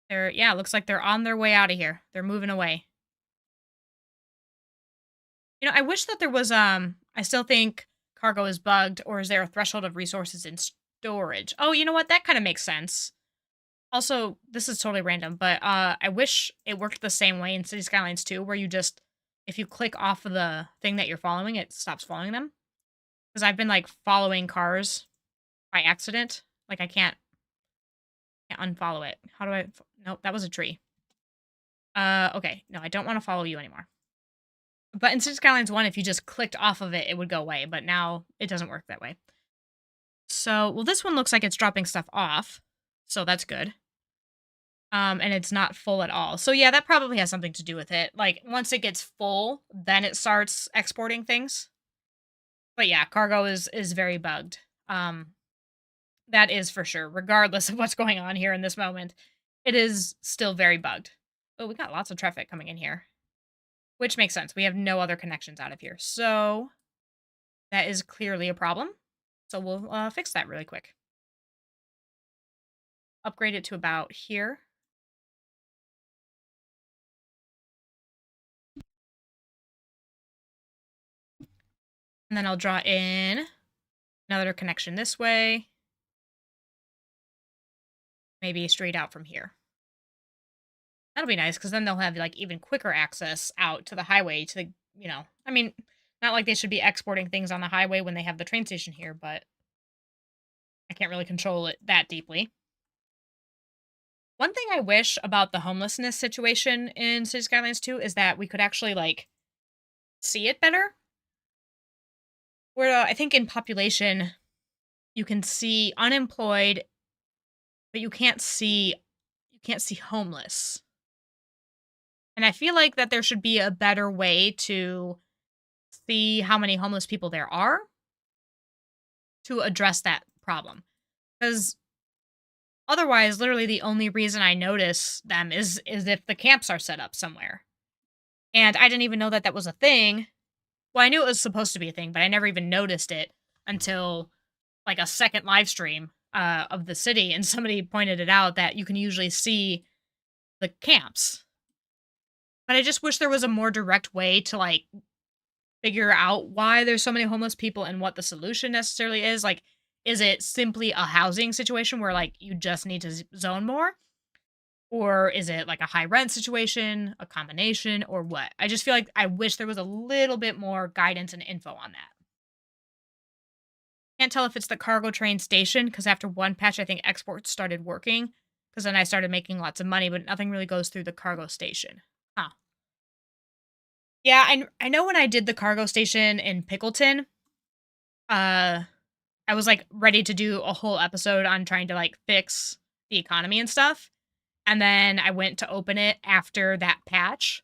Yeah, looks like they're on their way out of here. They're moving away. You know, I wish that there was I still think cargo is bugged, or is there a threshold of resources in storage? Oh, you know what? That kind of makes sense. Also, this is totally random, but I wish it worked the same way in City Skylines 2, where you just, if you click off of the thing that you're following, it stops following them. Because I've been like following cars by accident. Like I can't unfollow it. How do I? Nope, that was a tree. Okay, no, I don't want to follow you anymore. But in City Skylines 1, if you just clicked off of it, it would go away. But now it doesn't work that way. So, well, this one looks like it's dropping stuff off. So that's good. And it's not full at all. So yeah, that probably has something to do with it. Like once it gets full, then it starts exporting things. But yeah, cargo is very bugged. That is for sure. Regardless of what's going on here in this moment, it is still very bugged. Oh, we got lots of traffic coming in here, which makes sense. We have no other connections out of here, so that is clearly a problem. So we'll fix that really quick. Upgrade it to about here. And then I'll draw in another connection this way. Maybe straight out from here. That'll be nice, because then they'll have, like, even quicker access out to the highway to the, I mean, not like they should be exporting things on the highway when they have the train station here, but I can't really control it that deeply. One thing I wish about the homelessness situation in City Skylines 2 is that we could actually like see it better. Where I think in population you can see unemployed, but you can't see homeless. And I feel like that there should be a better way to see how many homeless people there are to address that problem. Because otherwise, literally the only reason I notice them is if the camps are set up somewhere. And I didn't even know that that was a thing. Well, I knew it was supposed to be a thing, but I never even noticed it until like a second live stream of the city, and somebody pointed it out that you can usually see the camps. But I just wish there was a more direct way to like figure out why there's so many homeless people and what the solution necessarily is. Like, is it simply a housing situation where like you just need to zone more? Or is it like a high rent situation, a combination, or what? I just feel like I wish there was a little bit more guidance and info on that. Can't tell if it's the cargo train station because after one patch, I think exports started working because then I started making lots of money, but nothing really goes through the cargo station. Huh. Yeah, I know when I did the cargo station in Pickleton, uh, I was like ready to do a whole episode on trying to like fix the economy and stuff. And then I went to open it after that patch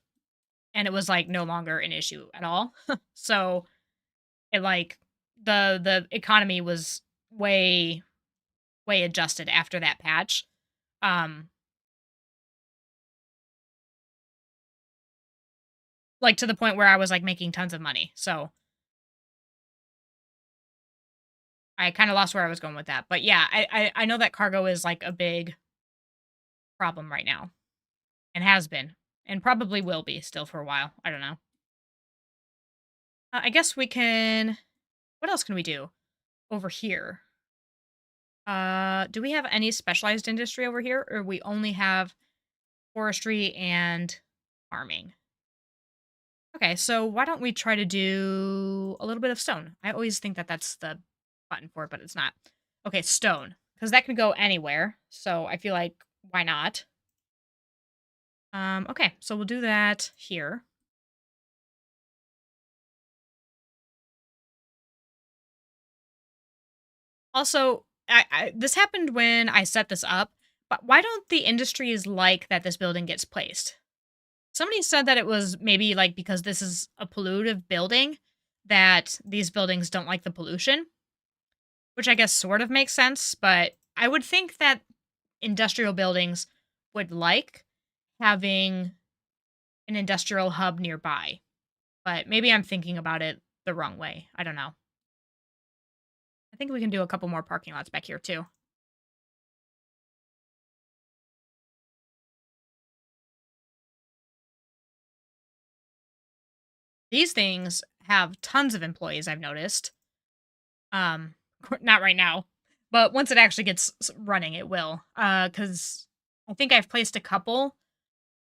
and it was like no longer an issue at all. So it like the economy was way adjusted after that patch. Um like to the point where I was like making tons of money. So I kind of lost where I was going with that. But yeah, I know that cargo is like a big problem right now and has been and probably will be still for a while. I don't know. I guess we can what else can we do over here? Do we have any specialized industry over here or we only have forestry and farming? Okay, so why don't we try to do a little bit of stone? I always think that that's the button for it, but it's not. Okay, stone, because that can go anywhere. So I feel like why not? Okay, so we'll do that here. Also, this happened when I set this up, but why don't the industries like that this building gets placed? Somebody said that it was maybe like because this is a pollutive building that these buildings don't like the pollution, which I guess sort of makes sense, but I would think that industrial buildings would like having an industrial hub nearby. But maybe I'm thinking about it the wrong way. I don't know. I think we can do a couple more parking lots back here too. These things have tons of employees, I've noticed. Um not right now, but once it actually gets running it will. Cuz I think I've placed a couple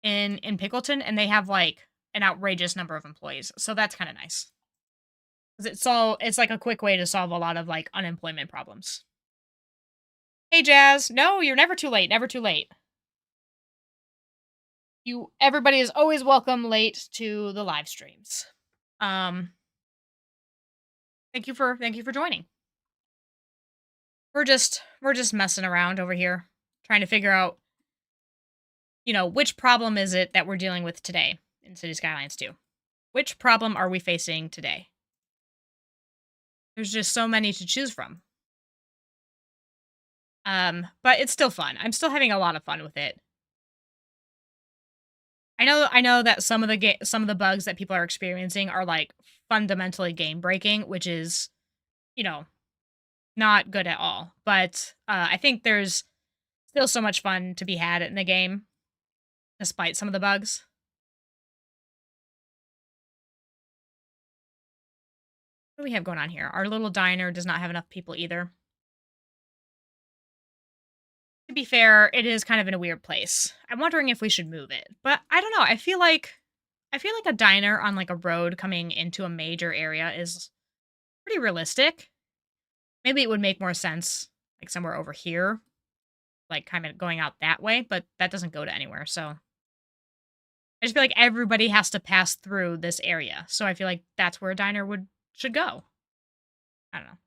in Pickleton and they have like an outrageous number of employees. So that's kind of nice. Cuz it's like a quick way to solve a lot of like unemployment problems. Hey Jazz, no, you're never too late, never too late. Everybody is always welcome late to the live streams. Um thank you for joining. We're just messing around over here trying to figure out, which problem is it that we're dealing with today in City Skylines 2? Which problem are we facing today? There's just so many to choose from. But it's still fun. I'm still having a lot of fun with it. I know that some of the bugs that people are experiencing are like fundamentally game breaking, which is, you know, not good at all. But I think there's still so much fun to be had in the game, despite some of the bugs. What do we have going on here? Our little diner does not have enough people either. To be fair, it is kind of in a weird place. I'm wondering if we should move it. But I don't know. I feel like a diner on like a road coming into a major area is pretty realistic. Maybe it would make more sense, like somewhere over here, like kind of going out that way, but that doesn't go to anywhere. So I just feel like everybody has to pass through this area. So I feel like that's where a diner would should go. I don't know.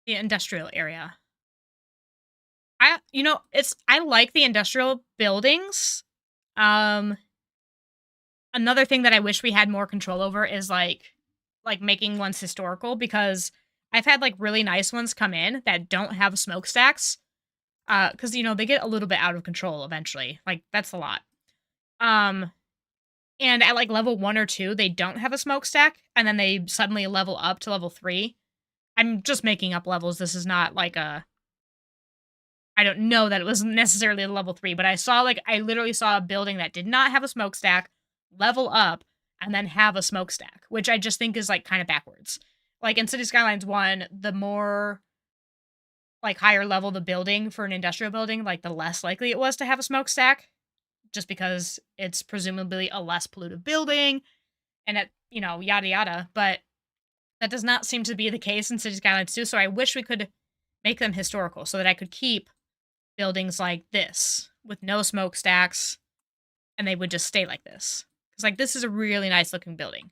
The industrial area. I like the industrial buildings. Um Another thing that I wish we had more control over is like making ones historical because I've had like really nice ones come in that don't have smokestacks. Cuz they get a little bit out of control eventually. Like that's a lot. Um and at like level 1 or 2, they don't have a smokestack and then they suddenly level up to level 3. I'm just making up levels. This is not like a I don't know that it was necessarily a level 3, but I literally saw a building that did not have a smokestack level up and then have a smokestack, which I just think is like kind of backwards. Like in City Skylines 1, the more like higher level the building for an industrial building, like the less likely it was to have a smokestack just because it's presumably a less polluted building and yada yada, but that does not seem to be the case in City Skylines 2, so I wish we could make them historical so that I could keep buildings like this with no smokestacks and they would just stay like this. Because like this is a really nice looking building.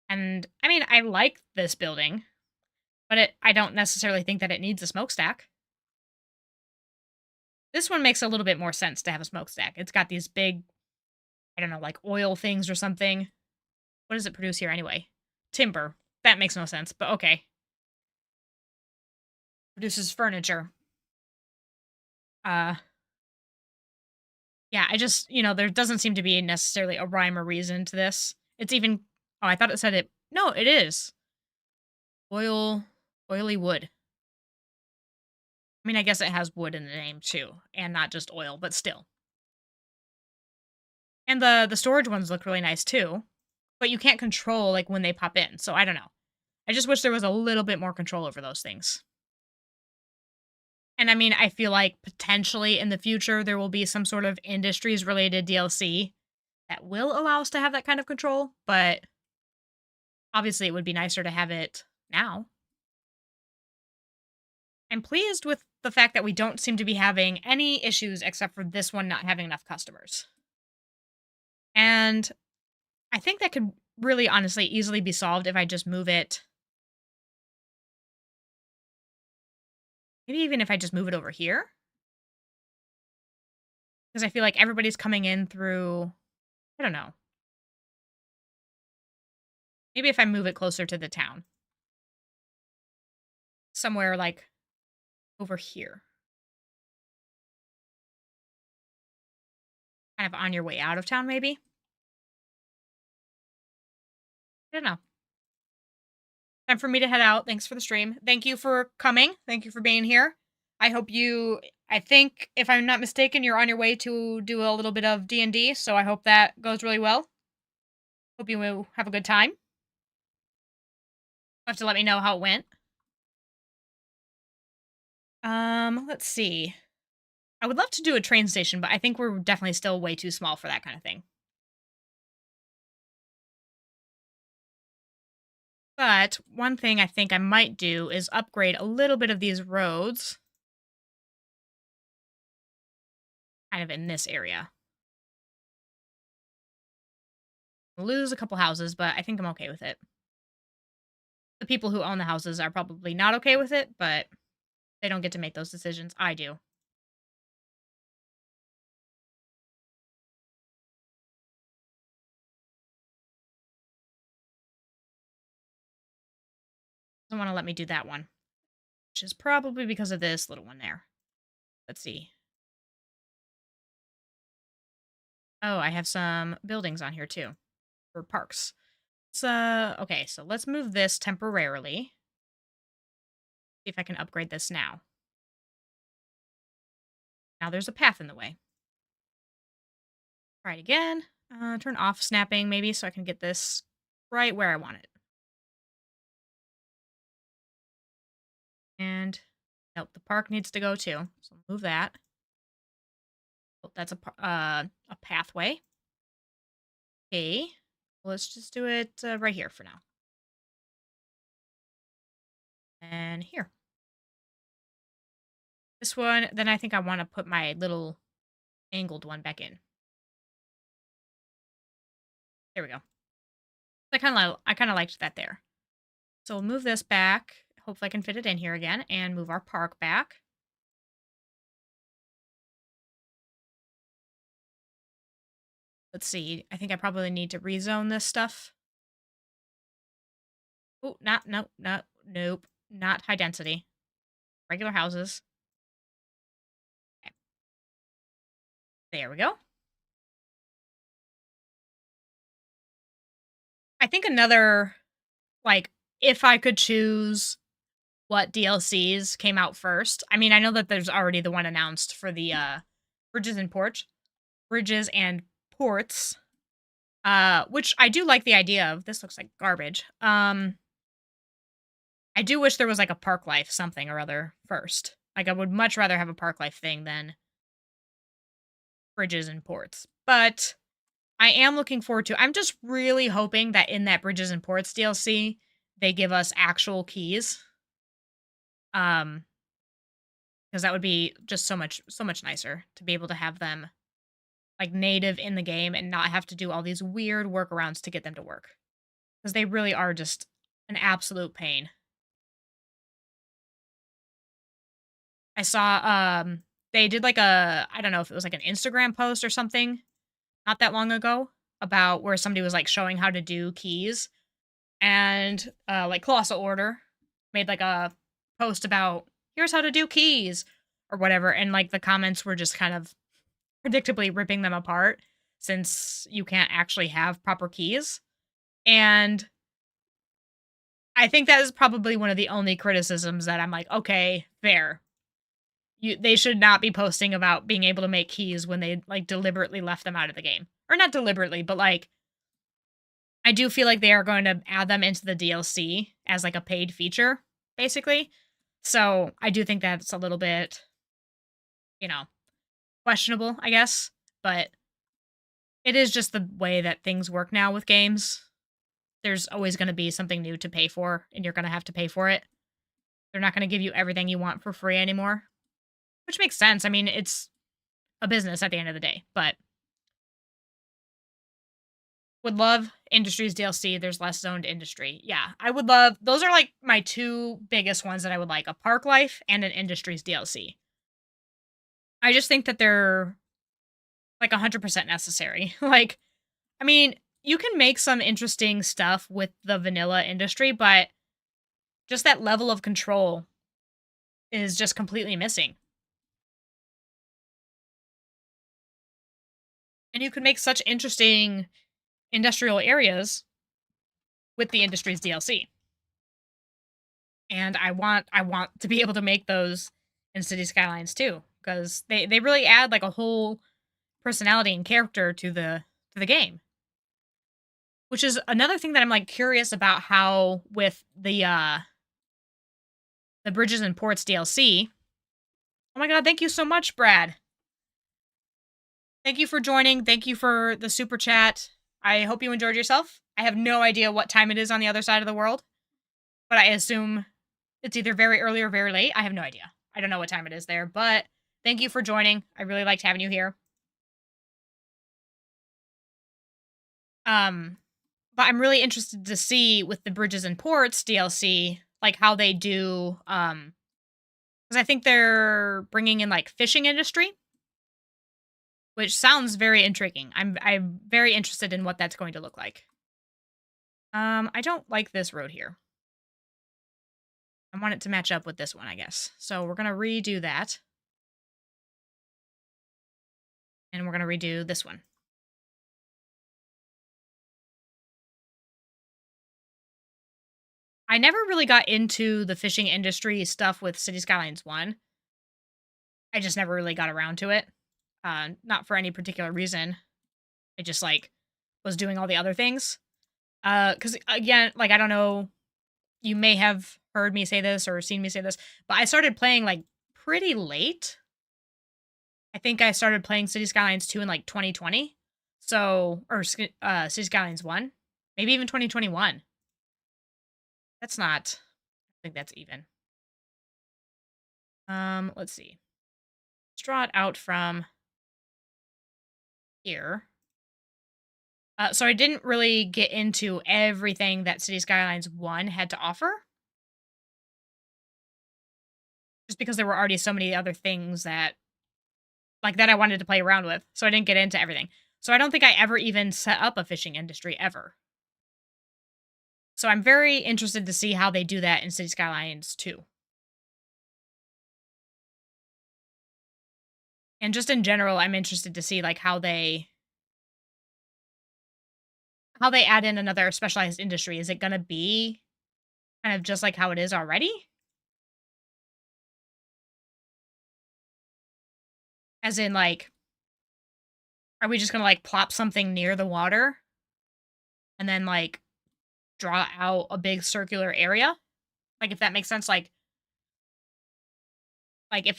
And I mean, I like this building, but I don't necessarily think that it needs a smokestack. This one makes a little bit more sense to have a smokestack. It's got these big, I don't know, like oil things or something. What does it produce here anyway? Timber. That makes no sense, but okay. Produces furniture. Uh Yeah, I just, there doesn't seem to be necessarily a rhyme or reason to this. It's even oh, I thought it said it. No, it is. Oil oily wood. I mean, I guess it has wood in the name too, and not just oil, but still. And the storage ones look really nice too, but you can't control like when they pop in. So I don't know. I just wish there was a little bit more control over those things. And I mean, I feel like potentially in the future there will be some sort of industries related DLC that will allow us to have that kind of control, but obviously it would be nicer to have it now. I'm pleased with the fact that we don't seem to be having any issues except for this one not having enough customers. And I think that could really honestly easily be solved if I just move it. Maybe even if I just move it over here. Because I feel like everybody's coming in through, I don't know. Maybe if I move it closer to the town. Somewhere like over here. Kind of on your way out of town, maybe. I don't know. Time for me to head out. Thanks for the stream. Thank you for coming. Thank you for being here. I think if I'm not mistaken, you're on your way to do a little bit of D&D, so I hope that goes really well. Hope you will have a good time. You'll have to let me know how it went. Let's see. I would love to do a train station, but I think we're definitely still way too small for that kind of thing. But one thing I think I might do is upgrade a little bit of these roads. Kind of in this area. Lose a couple houses, but I think I'm okay with it. The people who own the houses are probably not okay with it, but they don't get to make those decisions. I do. Doesn't want to let me do that one, which is probably because of this little one there. Let's see. Oh, I have some buildings on here too for parks. Okay, so let's move this temporarily. See if I can upgrade this now. Now there's a path in the way. Try it again. Turn off snapping maybe so I can get this right where I want it. And nope, the park needs to go too. So move that. Oh, that's a pathway. Okay. Let's just do it right here for now. And here. This one, then I think I want to put my little angled one back in. There we go. I kind of liked that there. So we'll move this back. Hopefully I can fit it in here again and move our park back. Let's see. I think I probably need to rezone this stuff. Oh, nope. Not high density. Regular houses. Okay. There we go. I think another, like, if I could choose what DLCs came out first. I mean, I know that there's already the one announced for the Bridges and Ports, which I do like the idea of. This looks like garbage. I do wish there was like a park life something or other first. Like I would much rather have a park life thing than Bridges and Ports. But I am looking forward to. I'm just really hoping that in that Bridges and Ports DLC, they give us actual keys. Because that would be just so much nicer to be able to have them like native in the game and not have to do all these weird workarounds to get them to work. Because they really are just an absolute pain. I saw they did like I don't know if it was like an Instagram post or something not that long ago about where somebody was like showing how to do keys, and like Colossal Order made like a post about here's how to do keys or whatever, and like the comments were just kind of predictably ripping them apart since you can't actually have proper keys. And I think that is probably one of the only criticisms that I'm like, okay, fair. They should not be posting about being able to make keys when they like deliberately left them out of the game. Or not deliberately, but like I do feel like they are going to add them into the DLC as like a paid feature, basically. So I do think that's a little bit, questionable, I guess. But it is just the way that things work now with games. There's always going to be something new to pay for, and you're going to have to pay for it. They're not going to give you everything you want for free anymore. Which makes sense. I mean, it's a business at the end of the day, but would love Industries DLC. There's less zoned industry. Yeah, I would love, those are like my two biggest ones that I would like, a Park Life and an Industries DLC. I just think that they're like 100% necessary. Like, I mean, you can make some interesting stuff with the vanilla industry, but just that level of control is just completely missing. And you can make such interesting industrial areas with the Industries DLC. And I want to be able to make those in City Skylines too, because they really add like a whole personality and character to the game. Which is another thing that I'm like curious about how with the Bridges and Ports DLC. Oh my god, thank you so much, Brad. Thank you for joining. Thank you for the super chat. I hope you enjoyed yourself. I have no idea what time it is on the other side of the world, but I assume it's either very early or very late. I have no idea. I don't know what time it is there, but thank you for joining. I really liked having you here. But I'm really interested to see with the Bridges and Ports DLC, like how they do, because I think they're bringing in like fishing industry, which sounds very intriguing. I'm very interested in what that's going to look like. I don't like this road here. I want it to match up with this one, I guess. So we're gonna redo that. And we're gonna redo this one. I never really got into the fishing industry stuff with City Skylines 1. I just never really got around to it. Not for any particular reason. I just like was doing all the other things. Cause again, like I don't know, you may have heard me say this or seen me say this, but I started playing like pretty late. I think I started playing City Skylines 2 in like 2020. So, or City Skylines 1. Maybe even 2021. That's not, I think that's even. Let's see. Let's draw it out from here. So I didn't really get into everything that City Skylines 1 had to offer. Just because there were already so many other things that I wanted to play around with. So I didn't get into everything. So I don't think I ever even set up a fishing industry ever. So I'm very interested to see how they do that in City Skylines 2. And just in general, I'm interested to see like how they add in another specialized industry. Is it going to be kind of just like how it is already? As in like, are we just going to like plop something near the water and then like draw out a big circular area? Like if that makes sense, like if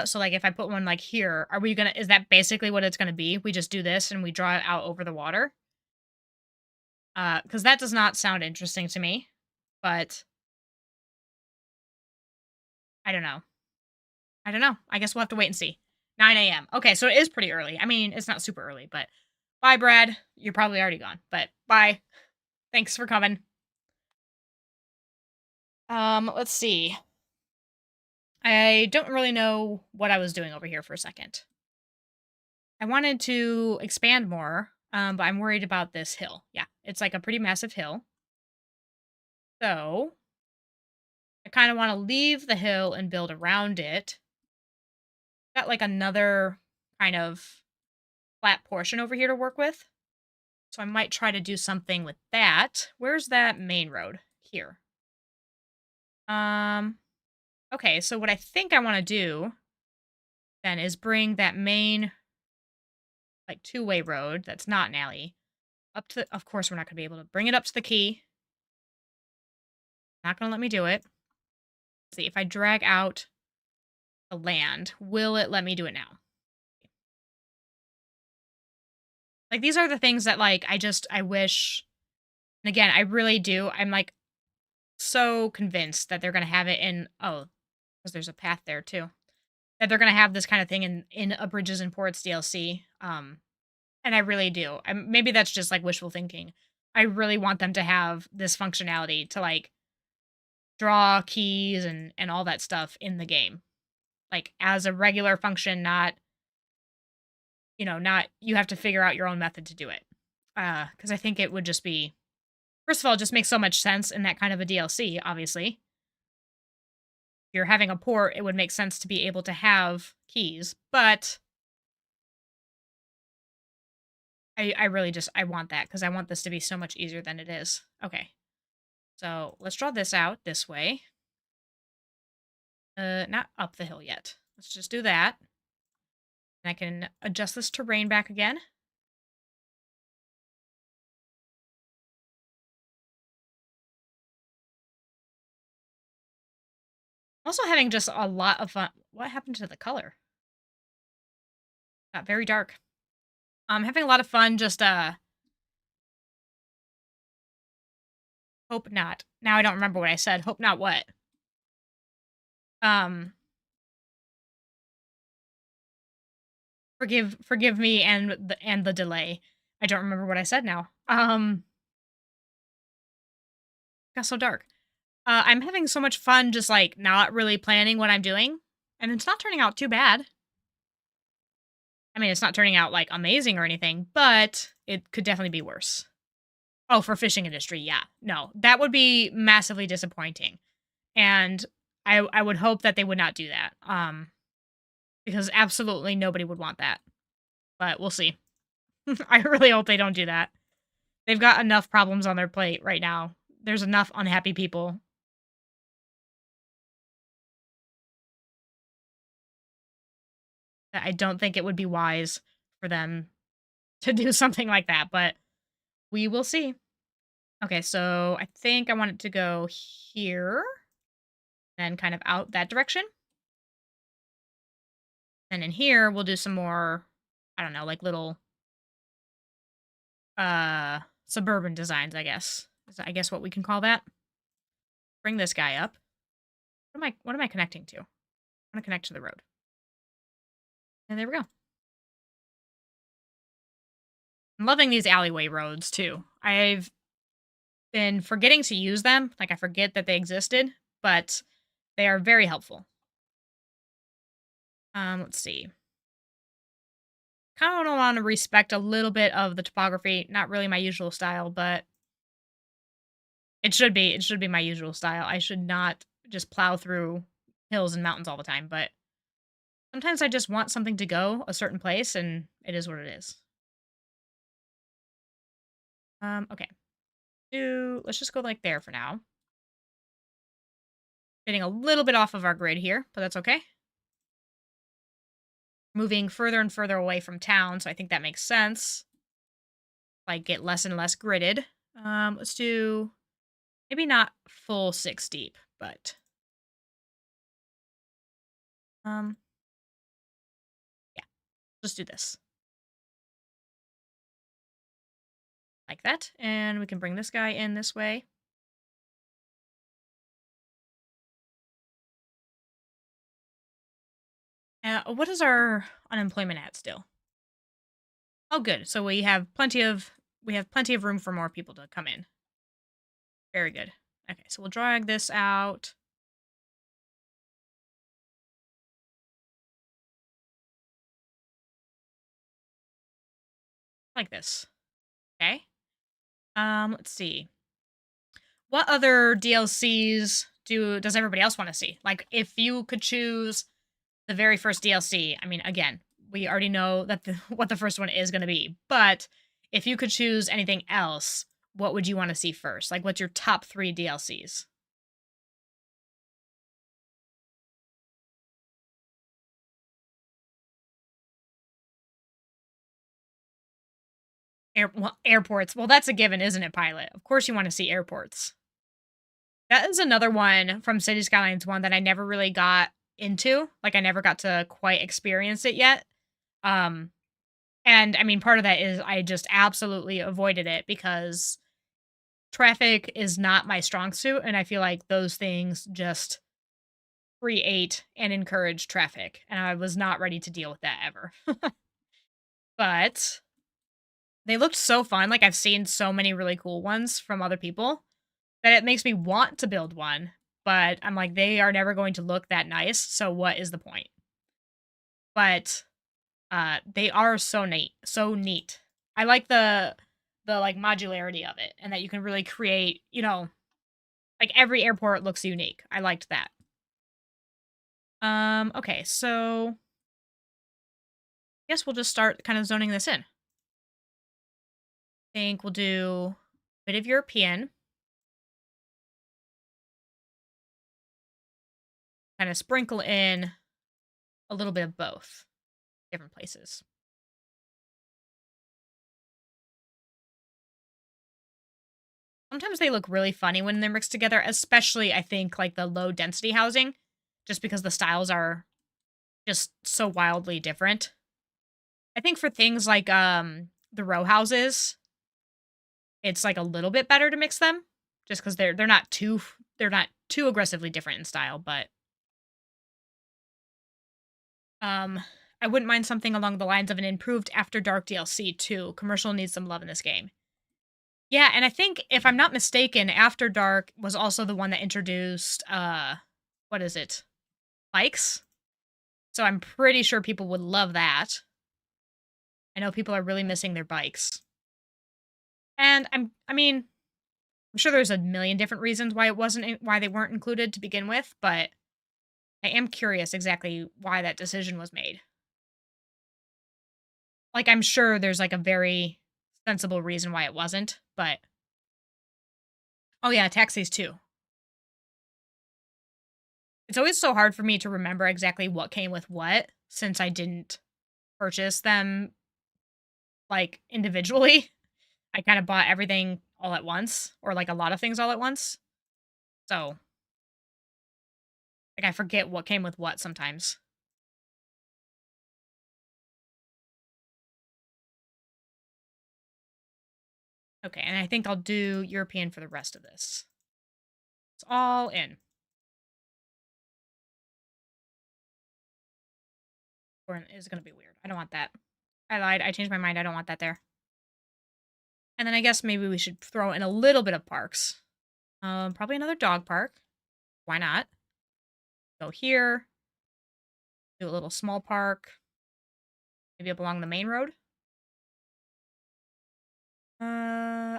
so like if I put one like here, are we gonna is that basically what it's gonna be? We just do this and we draw it out over the water? Because that does not sound interesting to me. But I don't know. I don't know. I guess we'll have to wait and see. 9 a.m. Okay, so it is pretty early. I mean, it's not super early, but bye, Brad. You're probably already gone. But bye. Thanks for coming. Let's see. I don't really know what I was doing over here for a second. I wanted to expand more, but I'm worried about this hill. Yeah, it's like a pretty massive hill. So I kind of want to leave the hill and build around it. Got like another kind of flat portion over here to work with. So I might try to do something with that. Where's that main road? Here. Okay, so what I think I want to do then is bring that main like two-way road that's not an alley up to of course we're not going to be able to bring it up to the key. Not going to let me do it. Let's see if I drag out the land, will it let me do it now? Like these are the things that like I wish, and again, I really do. I'm like so convinced that they're going to have it in because there's a path there too. That they're going to have this kind of thing in a Bridges and Ports DLC. And I really do. Maybe that's just like wishful thinking. I really want them to have this functionality to like draw keys and all that stuff in the game. Like as a regular function, not not you have to figure out your own method to do it. Because I think it would just be, first of all, it just makes so much sense in that kind of a DLC, obviously. If you're having a port, it would make sense to be able to have keys, but I really just, I want that because I want this to be so much easier than it is. Okay. So let's draw this out this way. Not up the hill yet. Let's just do that. And I can adjust this terrain back again. Also having just a lot of fun. What happened to the color? Got very dark. I'm having a lot of fun just, hope not. Now I don't remember what I said. Hope not what? Forgive me and the delay. I don't remember what I said now. Got so dark. I'm having so much fun just, like, not really planning what I'm doing, and it's not turning out too bad. I mean, it's not turning out, like, amazing or anything, but it could definitely be worse. Oh, for fishing industry, yeah. No, that would be massively disappointing, and I would hope that they would not do that, because absolutely nobody would want that, but we'll see. I really hope they don't do that. They've got enough problems on their plate right now. There's enough unhappy people. I don't think it would be wise for them to do something like that, but we will see. Okay, so I think I want it to go here, and kind of out that direction. And in here, we'll do some more, I don't know, like little suburban designs, I guess. Is I guess what we can call that. Bring this guy up. What am I connecting to? I want to connect to the road. And there we go. I'm loving these alleyway roads too. I've been forgetting to use them. Like I forget that they existed, but they are very helpful. Let's see. Kind of want to respect a little bit of the topography. Not really my usual style, but it should be. It should be my usual style. I should not just plow through hills and mountains all the time, but sometimes I just want something to go a certain place, and it is what it is. Okay. Let's just go like there for now. Getting a little bit off of our grid here, but that's okay. Moving further and further away from town, so I think that makes sense. Like, get less and less gridded. Let's do maybe not full 6 deep, but yeah, let's do this. Like that, and we can bring this guy in this way. What is our unemployment at still? Oh, good. So we have plenty of room for more people to come in. Very good. Okay, so we'll drag this out. Like this. Okay. Let's see. What other DLCs does everybody else want to see? Like, if you could choose the very first DLC, I mean, again, we already know that what the first one is going to be, but if you could choose anything else, what would you want to see first? Like, what's your top 3 DLCs? Airports. Well, that's a given, isn't it, Pilot? Of course you want to see airports. That is another one from City Skylines 1 that I never really got into. Like, I never got to quite experience it yet. Um, and I mean, part of that is I just absolutely avoided it because traffic is not my strong suit, and I feel like those things just create and encourage traffic, and I was not ready to deal with that ever. But they looked so fun. Like, I've seen so many really cool ones from other people that it makes me want to build one, but I'm like, they are never going to look that nice, so what is the point? But they are so neat, so neat. I like the like modularity of it, and that you can really create, like every airport looks unique. I liked that. Okay, so I guess we'll just start kind of zoning this in. I think we'll do a bit of European. Kind of sprinkle in a little bit of both different places. Sometimes they look really funny when they're mixed together, especially I think like the low density housing, just because the styles are just so wildly different. I think for things like the row houses, it's like a little bit better to mix them just because they're not too aggressively different in style, but um I wouldn't mind something along the lines of an improved After Dark DLC too. Commercial needs some love in this game. Yeah, and I think if I'm not mistaken, After Dark was also the one that introduced what is it? Bikes. So I'm pretty sure people would love that. I know people are really missing their bikes. And I'm sure there's a million different reasons why they weren't included to begin with, but I am curious exactly why that decision was made. Like, I'm sure there's like a very sensible reason why it wasn't, but oh yeah, taxis too. It's always so hard for me to remember exactly what came with what since I didn't purchase them like individually. I kind of bought everything all at once or like a lot of things all at once. So, like I forget what came with what sometimes. Okay, and I think I'll do European for the rest of this. It's all in. Or is going to be weird. I don't want that. I lied. I changed my mind. I don't want that there. And then I guess maybe we should throw in a little bit of parks. Probably another dog park. Why not? Go here. Do a little small park. Maybe up along the main road.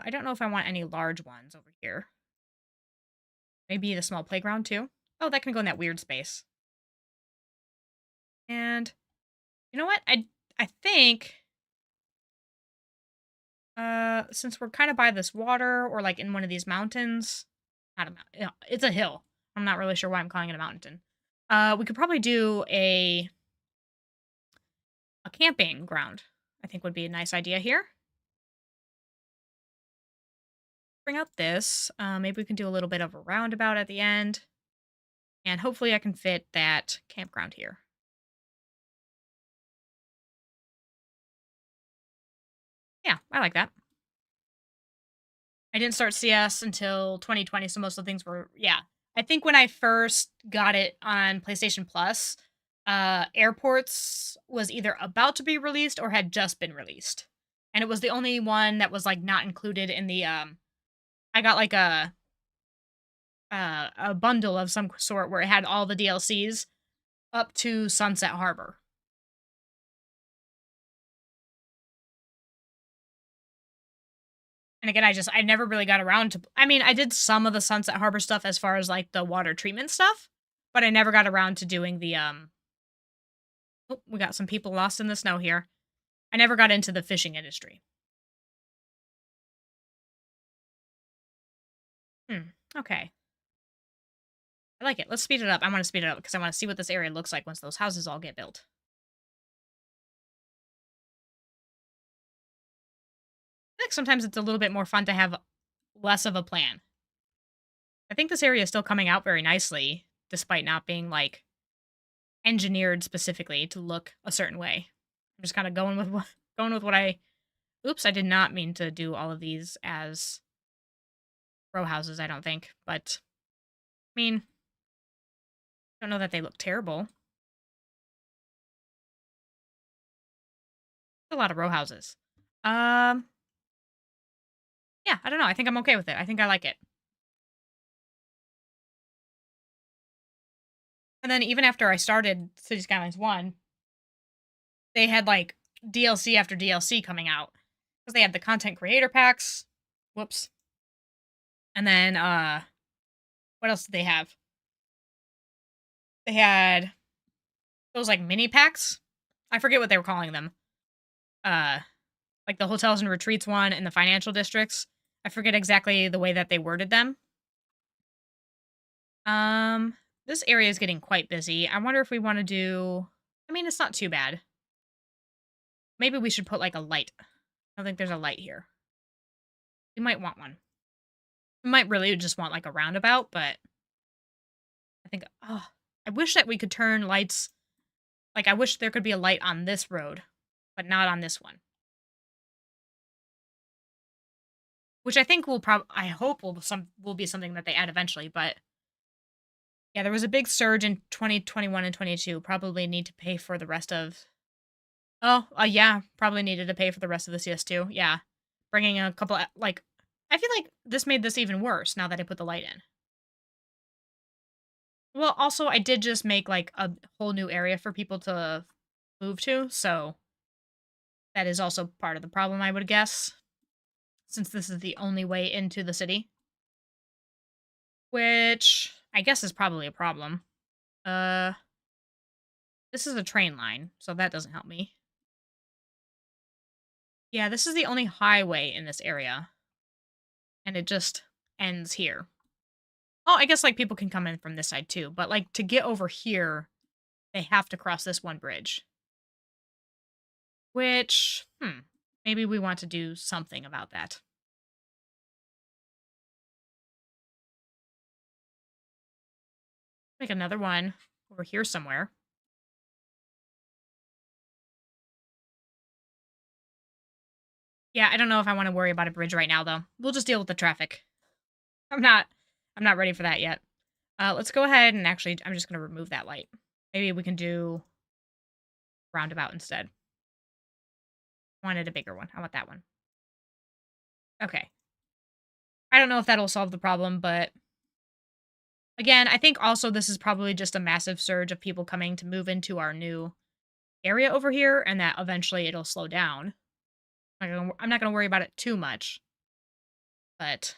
I don't know if I want any large ones over here. Maybe the small playground too. Oh, that can go in that weird space. And you know what? I think since we're kind of by this water or like in one of these mountains, not a mountain. It's a hill. I'm not really sure why I'm calling it a mountain. We could probably do a camping ground. I think would be a nice idea here. Bring out this. Maybe we can do a little bit of a roundabout at the end. And hopefully I can fit that campground here. Yeah, I like that. I didn't start CS until 2020, so most of the things were, yeah. I think when I first got it on PlayStation Plus, Airports was either about to be released or had just been released. And it was the only one that was like not included in the I got like a bundle of some sort where it had all the DLCs up to Sunset Harbor. And again, I never really got around to. I mean, I did some of the Sunset Harbor stuff as far as like the water treatment stuff, but I never got around to doing the Oh, we got some people lost in the snow here. I never got into the fishing industry. Okay. I like it. Let's speed it up. I want to speed it up because I want to see what this area looks like once those houses all get built. I think sometimes it's a little bit more fun to have less of a plan. I think this area is still coming out very nicely, despite not being like engineered specifically to look a certain way. I'm just kind of going with what I. Oops, I did not mean to do all of these as row houses. I don't think, but I mean, I don't know that they look terrible. A lot of row houses. Um, yeah, I don't know. I think I'm okay with it. I think I like it. And then even after I started City Skylines 1, they had like DLC after DLC coming out. Because they had the content creator packs. Whoops. And then what else did they have? They had those like mini packs. I forget what they were calling them. Uh like the hotels and retreats one and the financial districts. I forget exactly the way that they worded them. Um this area is getting quite busy. I wonder if we want to do I mean, it's not too bad. Maybe we should put like a light. I don't think there's a light here. We might want one. We might really just want like a roundabout, but I think oh, I wish that we could turn lights like I wish there could be a light on this road, but not on this one. Which I think I hope will be something that they add eventually, but yeah, there was a big surge in 2021 and 22. Probably need to pay for the rest of Oh, yeah, probably needed to pay for the rest of the CS2. Yeah. Bringing a couple like I feel like this made this even worse now that I put the light in. Well, also I did just make like a whole new area for people to move to, so that is also part of the problem I would guess since this is the only way into the city, which I guess is probably a problem. Uh this is a train line, so that doesn't help me. Yeah, this is the only highway in this area and it just ends here. Oh, I guess like people can come in from this side too, but like to get over here, they have to cross this one bridge. Which, maybe we want to do something about that. Make another one over here somewhere. Yeah, I don't know if I want to worry about a bridge right now though. We'll just deal with the traffic. I'm not I'm not ready for that yet. Let's go ahead and actually I'm just going to remove that light. Maybe we can do roundabout instead. Wanted a bigger one. How about that one? Okay. I don't know if that'll solve the problem, but again, I think also this is probably just a massive surge of people coming to move into our new area over here, and that eventually it'll slow down. I'm not gonna worry about it too much, but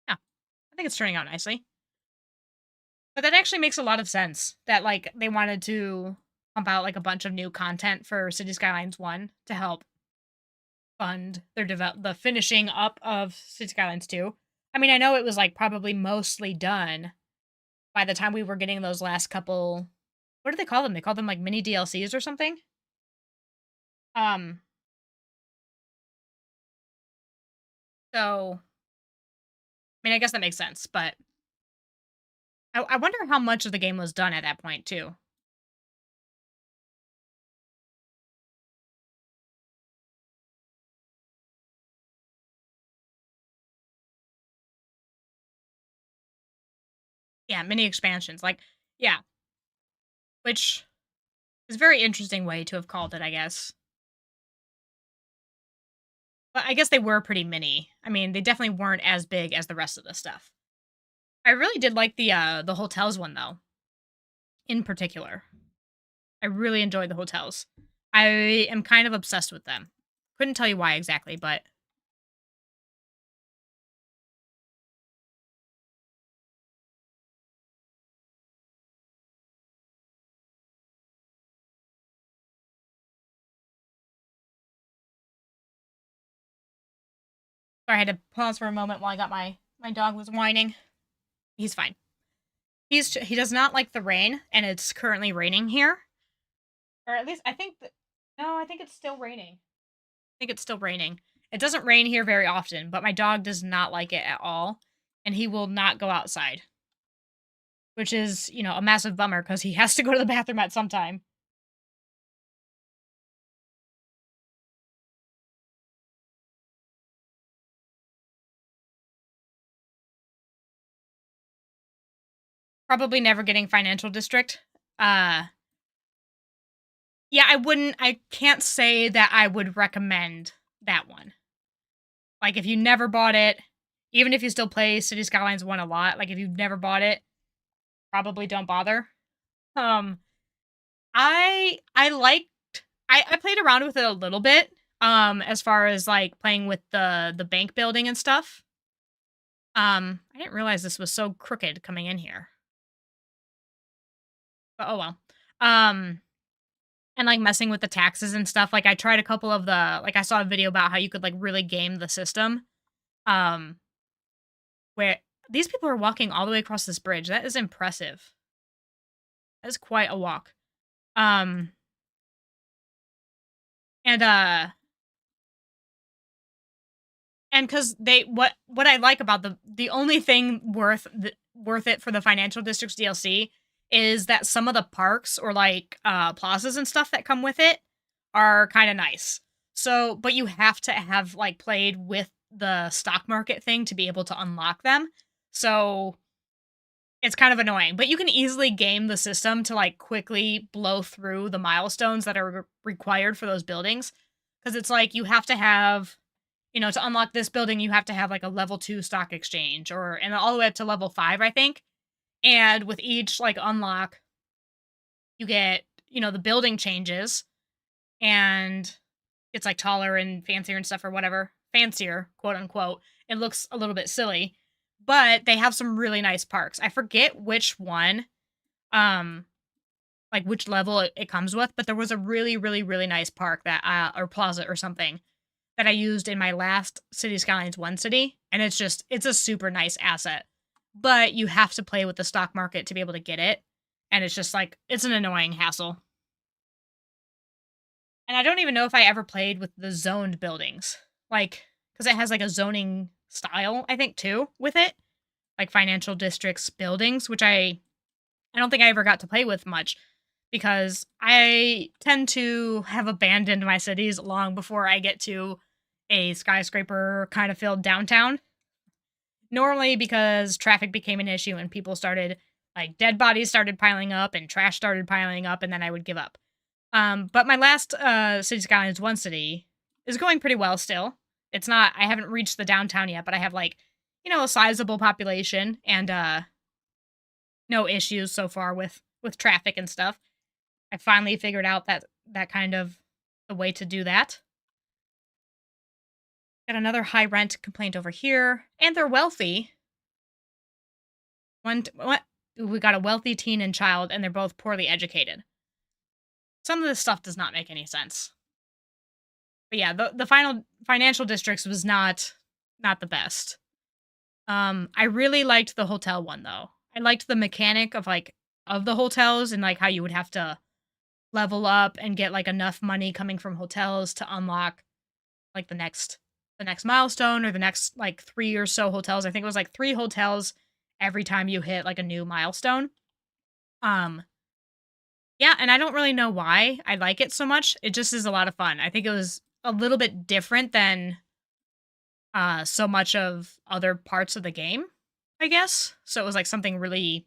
yeah, I think it's turning out nicely. But that actually makes a lot of sense that like they wanted to pump out like a bunch of new content for City Skylines 1 to help fund their the finishing up of City Skylines 2. I mean, I know it was like probably mostly done by the time we were getting those last couple, what do they call them? They call them like mini DLCs or something. Um so I mean, I guess that makes sense, but I wonder how much of the game was done at that point too. Yeah, mini expansions. Like, yeah, which is a very interesting way to have called it, I guess. But I guess they were pretty mini. I mean, they definitely weren't as big as the rest of the stuff. I really did like the hotels one though, in particular. I really enjoyed the hotels. I am kind of obsessed with them. Couldn't tell you why exactly, but sorry, I had to pause for a moment while I got my dog was whining. He's fine. He does not like the rain, and it's currently raining here, or at least I think that. No, I think it's still raining. I think it's still raining. It doesn't rain here very often, but my dog does not like it at all, and he will not go outside, which is a massive bummer because he has to go to the bathroom at some time. Probably never getting financial district. Uh, yeah, I wouldn't. I can't say that I would recommend that one. Like, if you never bought it, even if you still play City Skylines 1 a lot, like, if you've never bought it, probably don't bother. Um, I liked I played around with it a little bit, as far as, like, playing with the bank building and stuff. I didn't realize this was so crooked coming in here. But, oh well. Um, and, like, messing with the taxes and stuff, like, I tried a couple of the like, I saw a video about how you could, like, really game the system. Um Where these people are walking all the way across this bridge. That is impressive. That is quite a walk. Um, and, uh and because they what I like about the only thing worth it for the Financial Districts DLC is that some of the parks or, like, plazas and stuff that come with it are kinda nice. So but you have to have, like, played with the stock market thing to be able to unlock them. So it's kind of annoying, but you can easily game the system to, like, quickly blow through the milestones that are required for those buildings. Because it's like you have to have, to unlock this building, you have to have like a level 2 stock exchange and all the way up to level 5, I think. And with each like unlock, you get, the building changes and it's like taller and fancier and stuff or whatever. Fancier, quote unquote. It looks a little bit silly, but they have some really nice parks. I forget which one, um, like which level it comes with, but there was a really, really, really nice park that, or plaza or something that I used in my last City Skylines 1 city, and it's a super nice asset. But you have to play with the stock market to be able to get it, and it's just like it's an annoying hassle. And I don't even know if I ever played with the zoned buildings. Like cuz it has like a zoning style, I think too, with it. Like financial districts buildings, which I don't think I ever got to play with much because I tend to have abandoned my cities long before I get to a skyscraper kind of filled downtown. Normally because traffic became an issue and people started like dead bodies started piling up and trash started piling up and then I would give up. But my last City Skylines 1 city is going pretty well still. It's not I haven't reached the downtown yet, but I have like, a sizable population and no issues so far with traffic and stuff. I finally figured out that kind of the way to do that. Got another high rent complaint over here, and they're wealthy. What? We got a wealthy teen and child, and they're both poorly educated. Some of this stuff does not make any sense. But yeah, the final financial districts was not the best. I really liked the hotel one though. I liked the mechanic of the hotels and like how you would have to level up and get like enough money coming from hotels to unlock like the next milestone or the next like 3 or so hotels. I think it was like 3 hotels every time you hit like a new milestone. Um yeah, and I don't really know why I like it so much. It just is a lot of fun. I think it was a little bit different than so much of other parts of the game, I guess. So it was like something really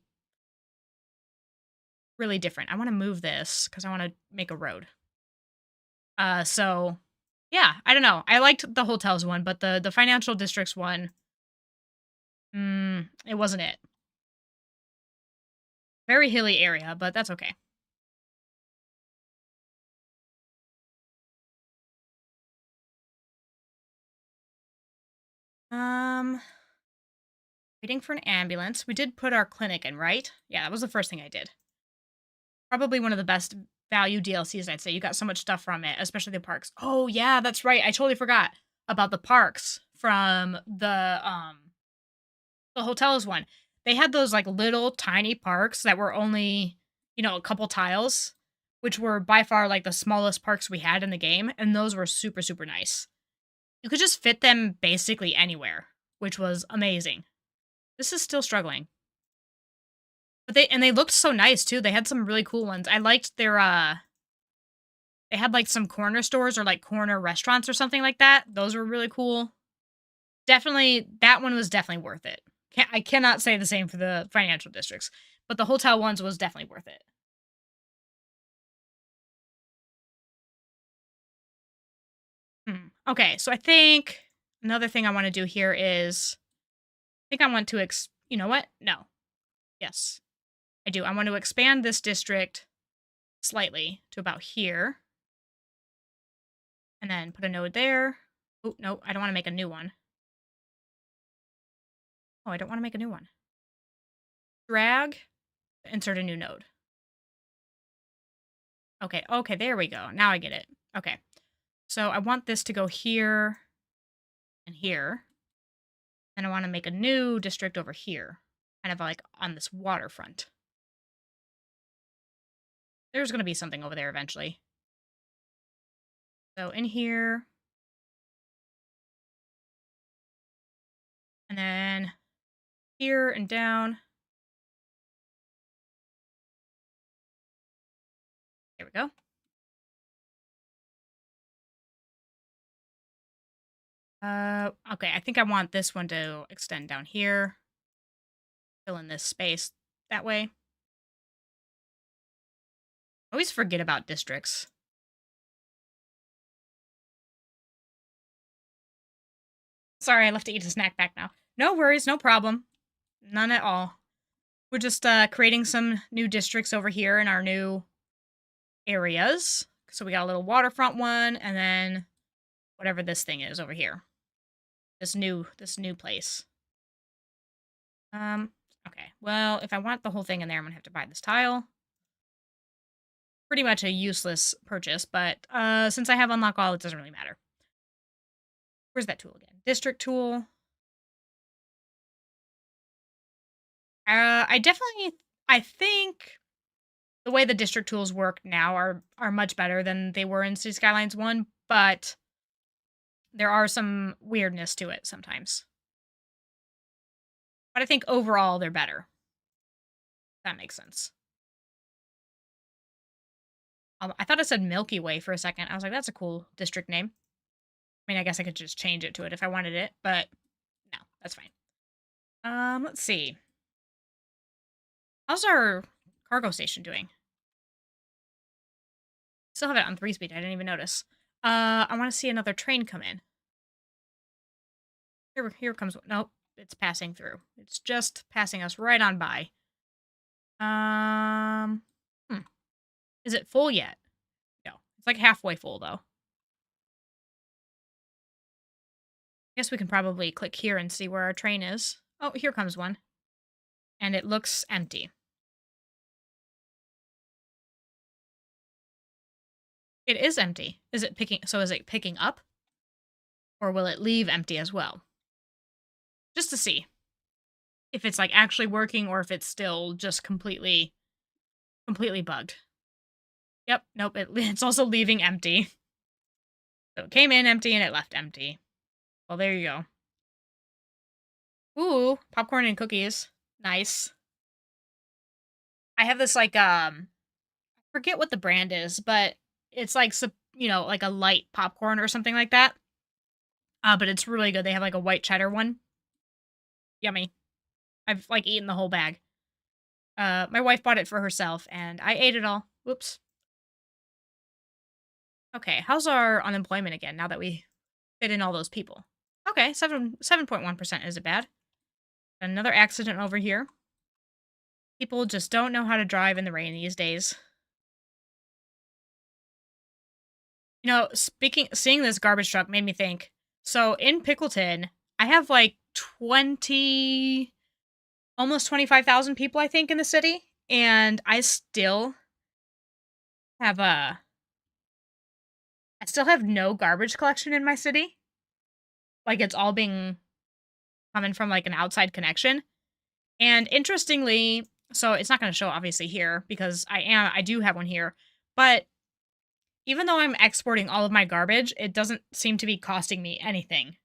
really different. I want to move this cuz I want to make a road. So yeah, I don't know. I liked the hotels one, but the financial districts one, it wasn't it. Very hilly area, but that's okay. Um, waiting for an ambulance. We did put our clinic in, right? Yeah, that was the first thing I did. Probably one of the best value DLCs, I'd say. You got so much stuff from it, especially the parks. Oh yeah, that's right. I totally forgot about the parks from the hotels one. They had those like little tiny parks that were only, a couple tiles, which were by far like the smallest parks we had in the game, and those were super super nice. You could just fit them basically anywhere, which was amazing. This is still struggling. But they looked so nice too. They had some really cool ones. I liked their they had like some corner stores or like corner restaurants or something like that. Those were really cool. Definitely that one was definitely worth it. I cannot say the same for the financial districts, but the hotel ones was definitely worth it. Okay, so I think another thing I want to do here is I think I want to you know what? No. Yes. I do. I want to expand this district slightly to about here. And then put a node there. Oh, no, I don't want to make a new one. Oh, I don't want to make a new one. Drag, insert a new node. Okay, there we go. Now I get it. Okay. So I want this to go here and here. And I want to make a new district over here. Kind of like on this waterfront. There's going to be something over there eventually. So in here. And then here and down. There we go. Okay, I think I want this one to extend down here. Fill in this space that way. I always forget about districts. Sorry, I left to eat a snack back now. No worries, no problem. None at all. We're just creating some new districts over here in our new areas. So we got a little waterfront one, and then whatever this thing is over here. This new place. Okay. Well, if I want the whole thing in there, I'm gonna have to buy this tile. Pretty much a useless purchase, but since I have unlock all, it doesn't really matter. Where's that tool again? District tool. I think the way the district tools work now are much better than they were in City Skylines 1, but there are some weirdness to it sometimes. But I think overall they're better. If that makes sense. I thought it said Milky Way for a second. I was like, that's a cool district name. I mean, I guess I could just change it to it if I wanted it, but no, that's fine. Let's see. How's our cargo station doing? Still have it on 3 speed. I didn't even notice. I want to see another train come in. Here comes one. Nope, it's passing through. It's just passing us right on by. Hmm. Is it full yet? No, it's like halfway full though. I guess we can probably click here and see where our train is. Oh, here comes one. And it looks empty. It is empty. Is it picking up? Or will it leave empty as well? Just to see if it's like actually working or if it's still just completely bugged. Yep, nope, it's also leaving empty. So it came in empty and it left empty. Well, there you go. Ooh, popcorn and cookies. Nice. I have this like I forget what the brand is, but it's like like a light popcorn or something like that. But it's really good. They have like a white cheddar one. Yummy. I've like eaten the whole bag. My wife bought it for herself and I ate it all. Whoops. Okay, how's our unemployment again now that we fit in all those people? Okay, 7.1% isn't bad. Another accident over here. People just don't know how to drive in the rain these days. You know, seeing this garbage truck made me think. So in Pickleton, I have like 20, almost 25,000 people, I think, in the city. And I still have no garbage collection in my city. Like it's all coming from like an outside connection. And interestingly, so it's not going to show obviously here because I do have one here, but even though I'm exporting all of my garbage, it doesn't seem to be costing me anything.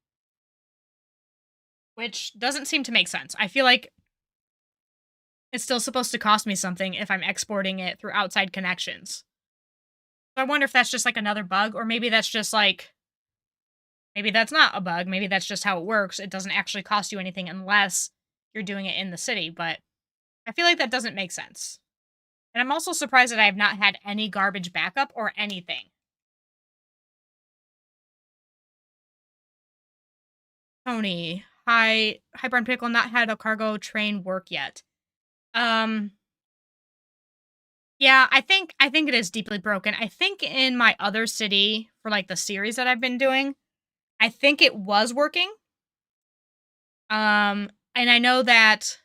Which doesn't seem to make sense. I feel like it's still supposed to cost me something if I'm exporting it through outside connections. So I wonder if that's just like another bug, or maybe that's just like, maybe that's not a bug. Maybe that's just how it works. It doesn't actually cost you anything unless you're doing it in the city, but I feel like that doesn't make sense. And I'm also surprised that I have not had any garbage backup or anything. Tony, hi, Brown Pickle, not had a cargo train work yet. Yeah, I think it is deeply broken. I think in my other city for like the series that I've been doing, I think it was working. And I know that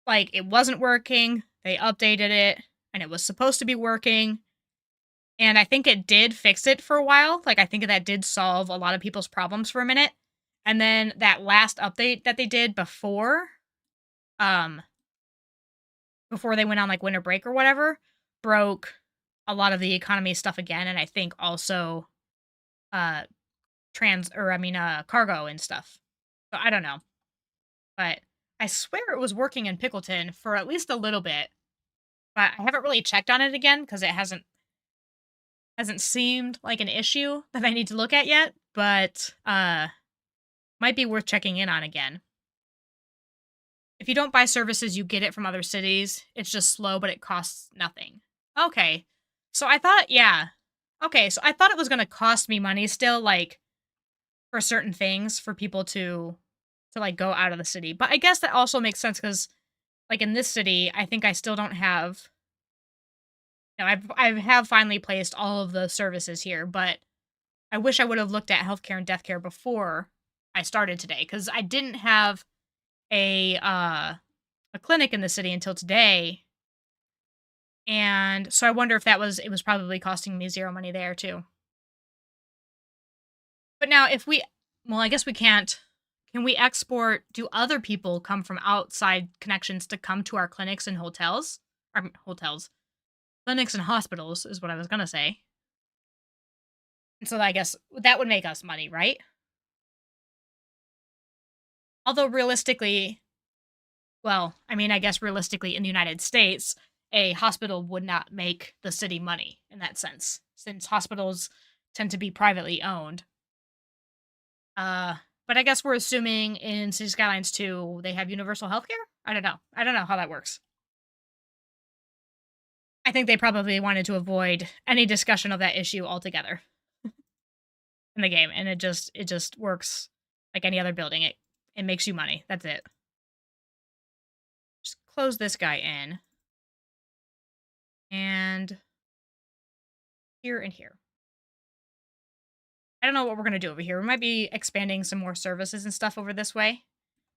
like it wasn't working. They updated it and it was supposed to be working. And I think it did fix it for a while. Like I think that did solve a lot of people's problems for a minute. And then that last update that they did before they went on like winter break or whatever, broke a lot of the economy stuff again, and I think also cargo and stuff. So I don't know. But I swear it was working in Pickleton for at least a little bit. But I haven't really checked on it again because it hasn't seemed like an issue that I need to look at yet, but might be worth checking in on again. If you don't buy services, you get it from other cities. It's just slow, but it costs nothing. Okay. So I thought, yeah. Okay, so I thought it was going to cost me money still, like, for certain things, for people to like, go out of the city. But I guess that also makes sense, because, like, in this city, I think I still don't have... I have finally placed all of the services here, but I wish I would have looked at healthcare and death care before I started today, because I didn't have a clinic in the city until today, and so I wonder if it was probably costing me zero money there too. But now I guess we can't. Can we export? Do other people come from outside connections to come to our clinics and hotels? Clinics and hospitals is what I was gonna say. And so I guess that would make us money, right? Although realistically, well, I mean, I guess realistically in the United States, a hospital would not make the city money in that sense, since hospitals tend to be privately owned. Uh, but I guess we're assuming in City Skylines 2 they have universal healthcare? I don't know. I don't know how that works. I think they probably wanted to avoid any discussion of that issue altogether in the game, and it just works like any other building. It makes you money. That's it. Just close this guy in. And here and here. I don't know what we're going to do over here. We might be expanding some more services and stuff over this way.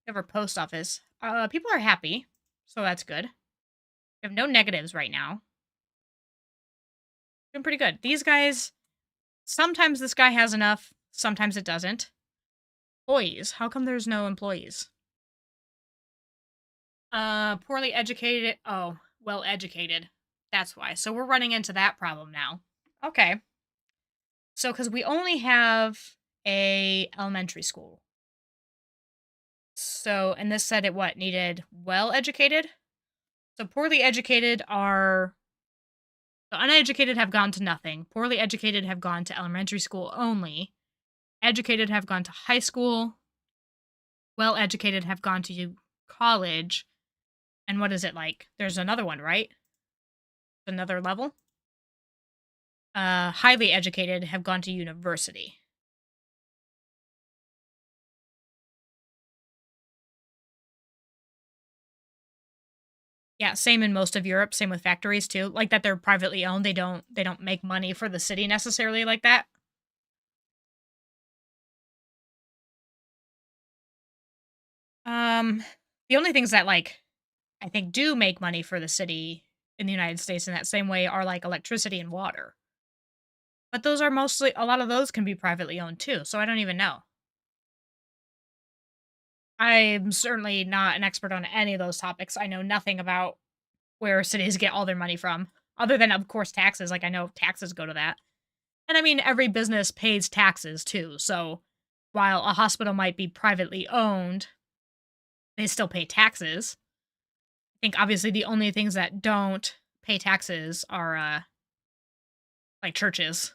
We have our post office. People are happy, so that's good. We have no negatives right now. Doing pretty good. These guys, sometimes this guy has enough, sometimes it doesn't. Employees. How come there's no employees? Poorly educated. Oh, well educated. That's why. So we're running into that problem now. Okay. So, because we only have a elementary school. So, and this said it what? Needed well educated? So poorly educated are... So uneducated have gone to nothing. Poorly educated have gone to elementary school only. Educated have gone to high school. Well educated have gone to college. And what is it like? There's another one, right? Another level? Highly educated have gone to university. Yeah, same in most of Europe, same with factories too. Like that they're privately owned. They don't make money for the city necessarily like that. Um the only things that like I think do make money for the city in the United States in that same way are like electricity and water. But those are mostly a lot of those can be privately owned too, so I don't even know. I'm certainly not an expert on any of those topics. I know nothing about where cities get all their money from, other than, of course, taxes. Like, I know taxes go to that. And I mean, every business pays taxes too. So while a hospital might be privately owned, they still pay taxes. I think obviously the only things that don't pay taxes are like churches.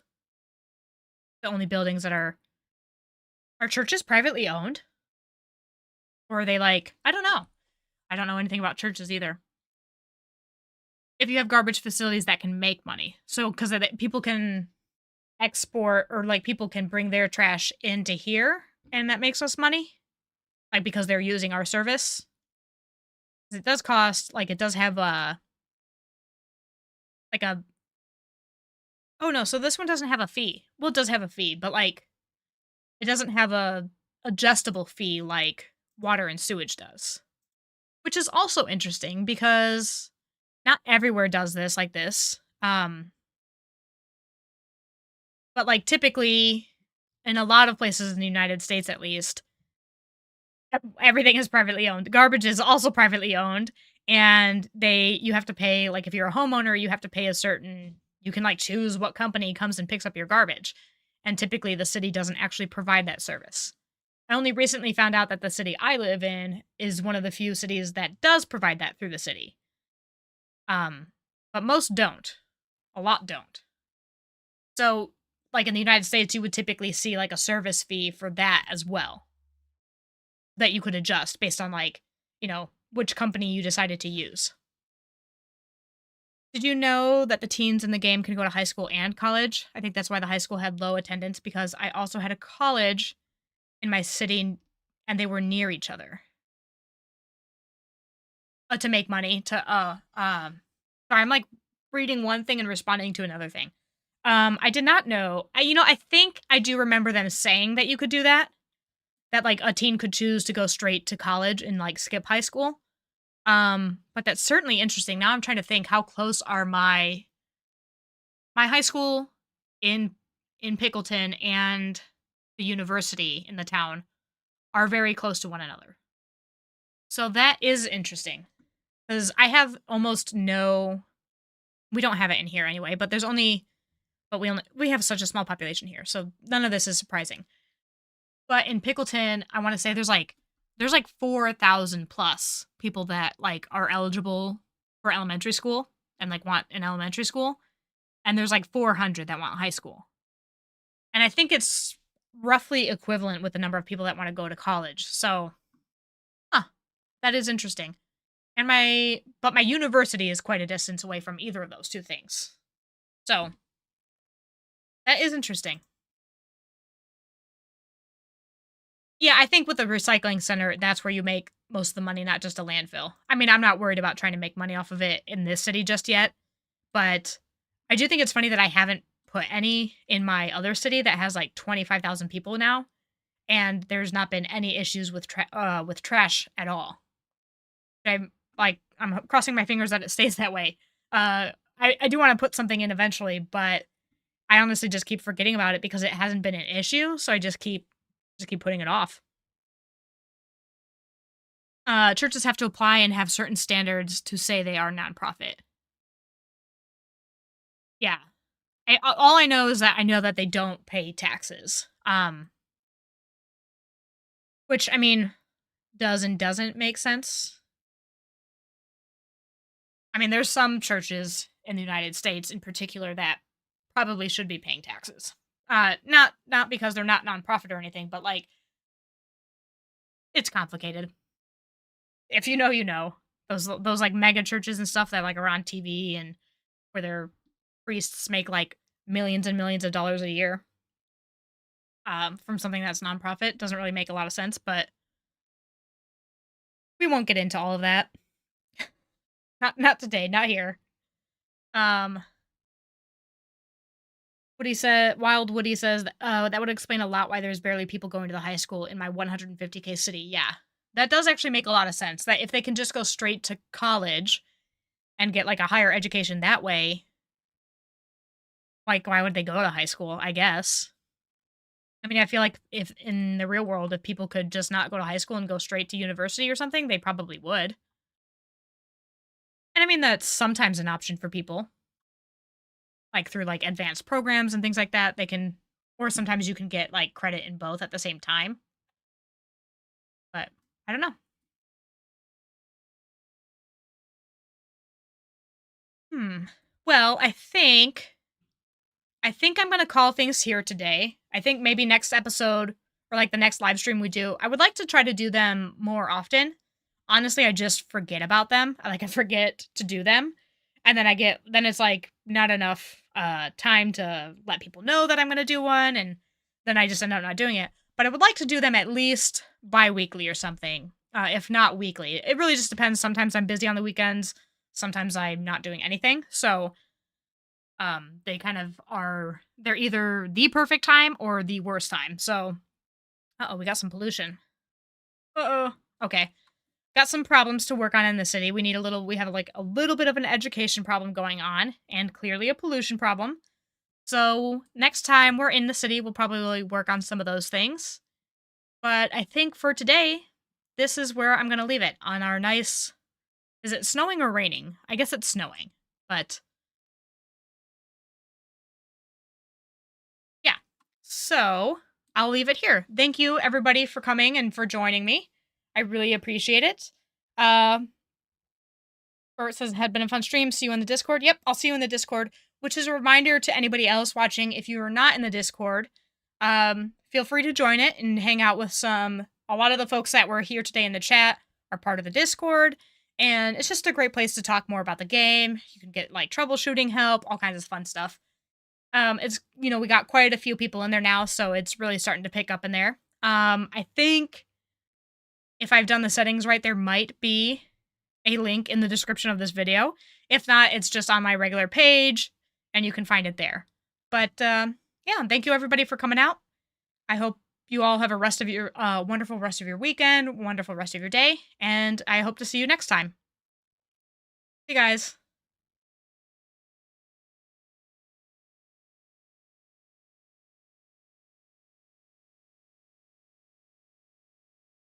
The only buildings that are churches privately owned? Or are they like, I don't know. I don't know anything about churches either. If you have garbage facilities that can make money. So, because people can export or like people can bring their trash into here and that makes us money. Like because they're using our service. It does cost, like it does have like a, oh no, so this one doesn't have a fee. Well, it does have a fee, but like it doesn't have a adjustable fee like water and sewage does. Which is also interesting because not everywhere does this like this. But like typically in a lot of places in the United States at least, everything is privately owned. Garbage is also privately owned and you have to pay, like if you're a homeowner, you have to pay a certain, you can like choose what company comes and picks up your garbage. And typically the city doesn't actually provide that service. I only recently found out that the city I live in is one of the few cities that does provide that through the city. But most don't. A lot don't. So, like in the United States, you would typically see like a service fee for that as well. That you could adjust based on like, which company you decided to use. Did you know that the teens in the game can go to high school and college? I think that's why the high school had low attendance because I also had a college in my city and they were near each other. To make money sorry, I'm like reading one thing and responding to another thing. I did not know. I think I do remember them saying that you could do that. That like a teen could choose to go straight to college and like skip high school. But that's certainly interesting. Now I'm trying to think how close are my high school in Pickleton and the university in the town are very close to one another. So that is interesting. Because I have almost no, we don't have it in here anyway, but we have such a small population here, so none of this is surprising. But in Pickleton, I want to say there's like 4,000 plus people that like are eligible for elementary school and like want an elementary school, and there's like 400 that want high school. And I think it's roughly equivalent with the number of people that want to go to college. So, huh, that is interesting. And my university is quite a distance away from either of those two things. So, that is interesting. Yeah, I think with the recycling center, that's where you make most of the money, not just a landfill. I mean, I'm not worried about trying to make money off of it in this city just yet, but I do think it's funny that I haven't put any in my other city that has like 25,000 people now, and there's not been any issues with trash at all. I'm crossing my fingers that it stays that way. I do want to put something in eventually, but I honestly just keep forgetting about it because it hasn't been an issue, so I just keep putting it off. Churches have to apply and have certain standards to say they are nonprofit. Yeah. All I know is that I know that they don't pay taxes. Which I mean does and doesn't make sense. I mean, there's some churches in the United States in particular that probably should be paying taxes. Not because they're not nonprofit or anything, but like it's complicated. If you know, you know. Those like mega churches and stuff that like are on TV and where their priests make like millions and millions of dollars a year from something that's nonprofit doesn't really make a lot of sense, but we won't get into all of that. Not today, not here. Woody said, Wild Woody says, that would explain a lot why there's barely people going to the high school in my 150K city. Yeah, that does actually make a lot of sense. That if they can just go straight to college and get like a higher education that way, like why would they go to high school? I guess. I mean, I feel like if in the real world, if people could just not go to high school and go straight to university or something, they probably would. And I mean, that's sometimes an option for people, like through like advanced programs and things like that. They can, or sometimes you can get like credit in both at the same time. But I don't know. Hmm. Well, I think I'm gonna call things here today. I think maybe next episode or like the next live stream we do, I would like to try to do them more often. Honestly, I just forget about them. I forget to do them. And then it's like not enough time to let people know that I'm gonna do one, and then I just end up not doing it. But I would like to do them at least bi-weekly or something. If not weekly. It really just depends. Sometimes I'm busy on the weekends, sometimes I'm not doing anything. So they kind of they're either the perfect time or the worst time. So we got some pollution. Uh-oh. Okay. Got some problems to work on in the city. We have like a little bit of an education problem going on and clearly a pollution problem. So next time we're in the city, we'll probably work on some of those things. But I think for today, this is where I'm going to leave it on our nice. Is it snowing or raining? I guess it's snowing. But yeah. So I'll leave it here. Thank you, everybody, for coming and for joining me. I really appreciate it. Or it says, had been a fun stream. See you in the Discord. Yep, I'll see you in the Discord, which is a reminder to anybody else watching. If you are not in the Discord, feel free to join it and hang out with a lot of the folks that were here today in the chat are part of the Discord. And it's just a great place to talk more about the game. You can get like troubleshooting help, all kinds of fun stuff. We got quite a few people in there now, so it's really starting to pick up in there. I think if I've done the settings right, there might be a link in the description of this video. If not, it's just on my regular page, and you can find it there. But yeah, thank you everybody for coming out. I hope you all have a wonderful rest of your weekend, wonderful rest of your day, and I hope to see you next time. See you guys.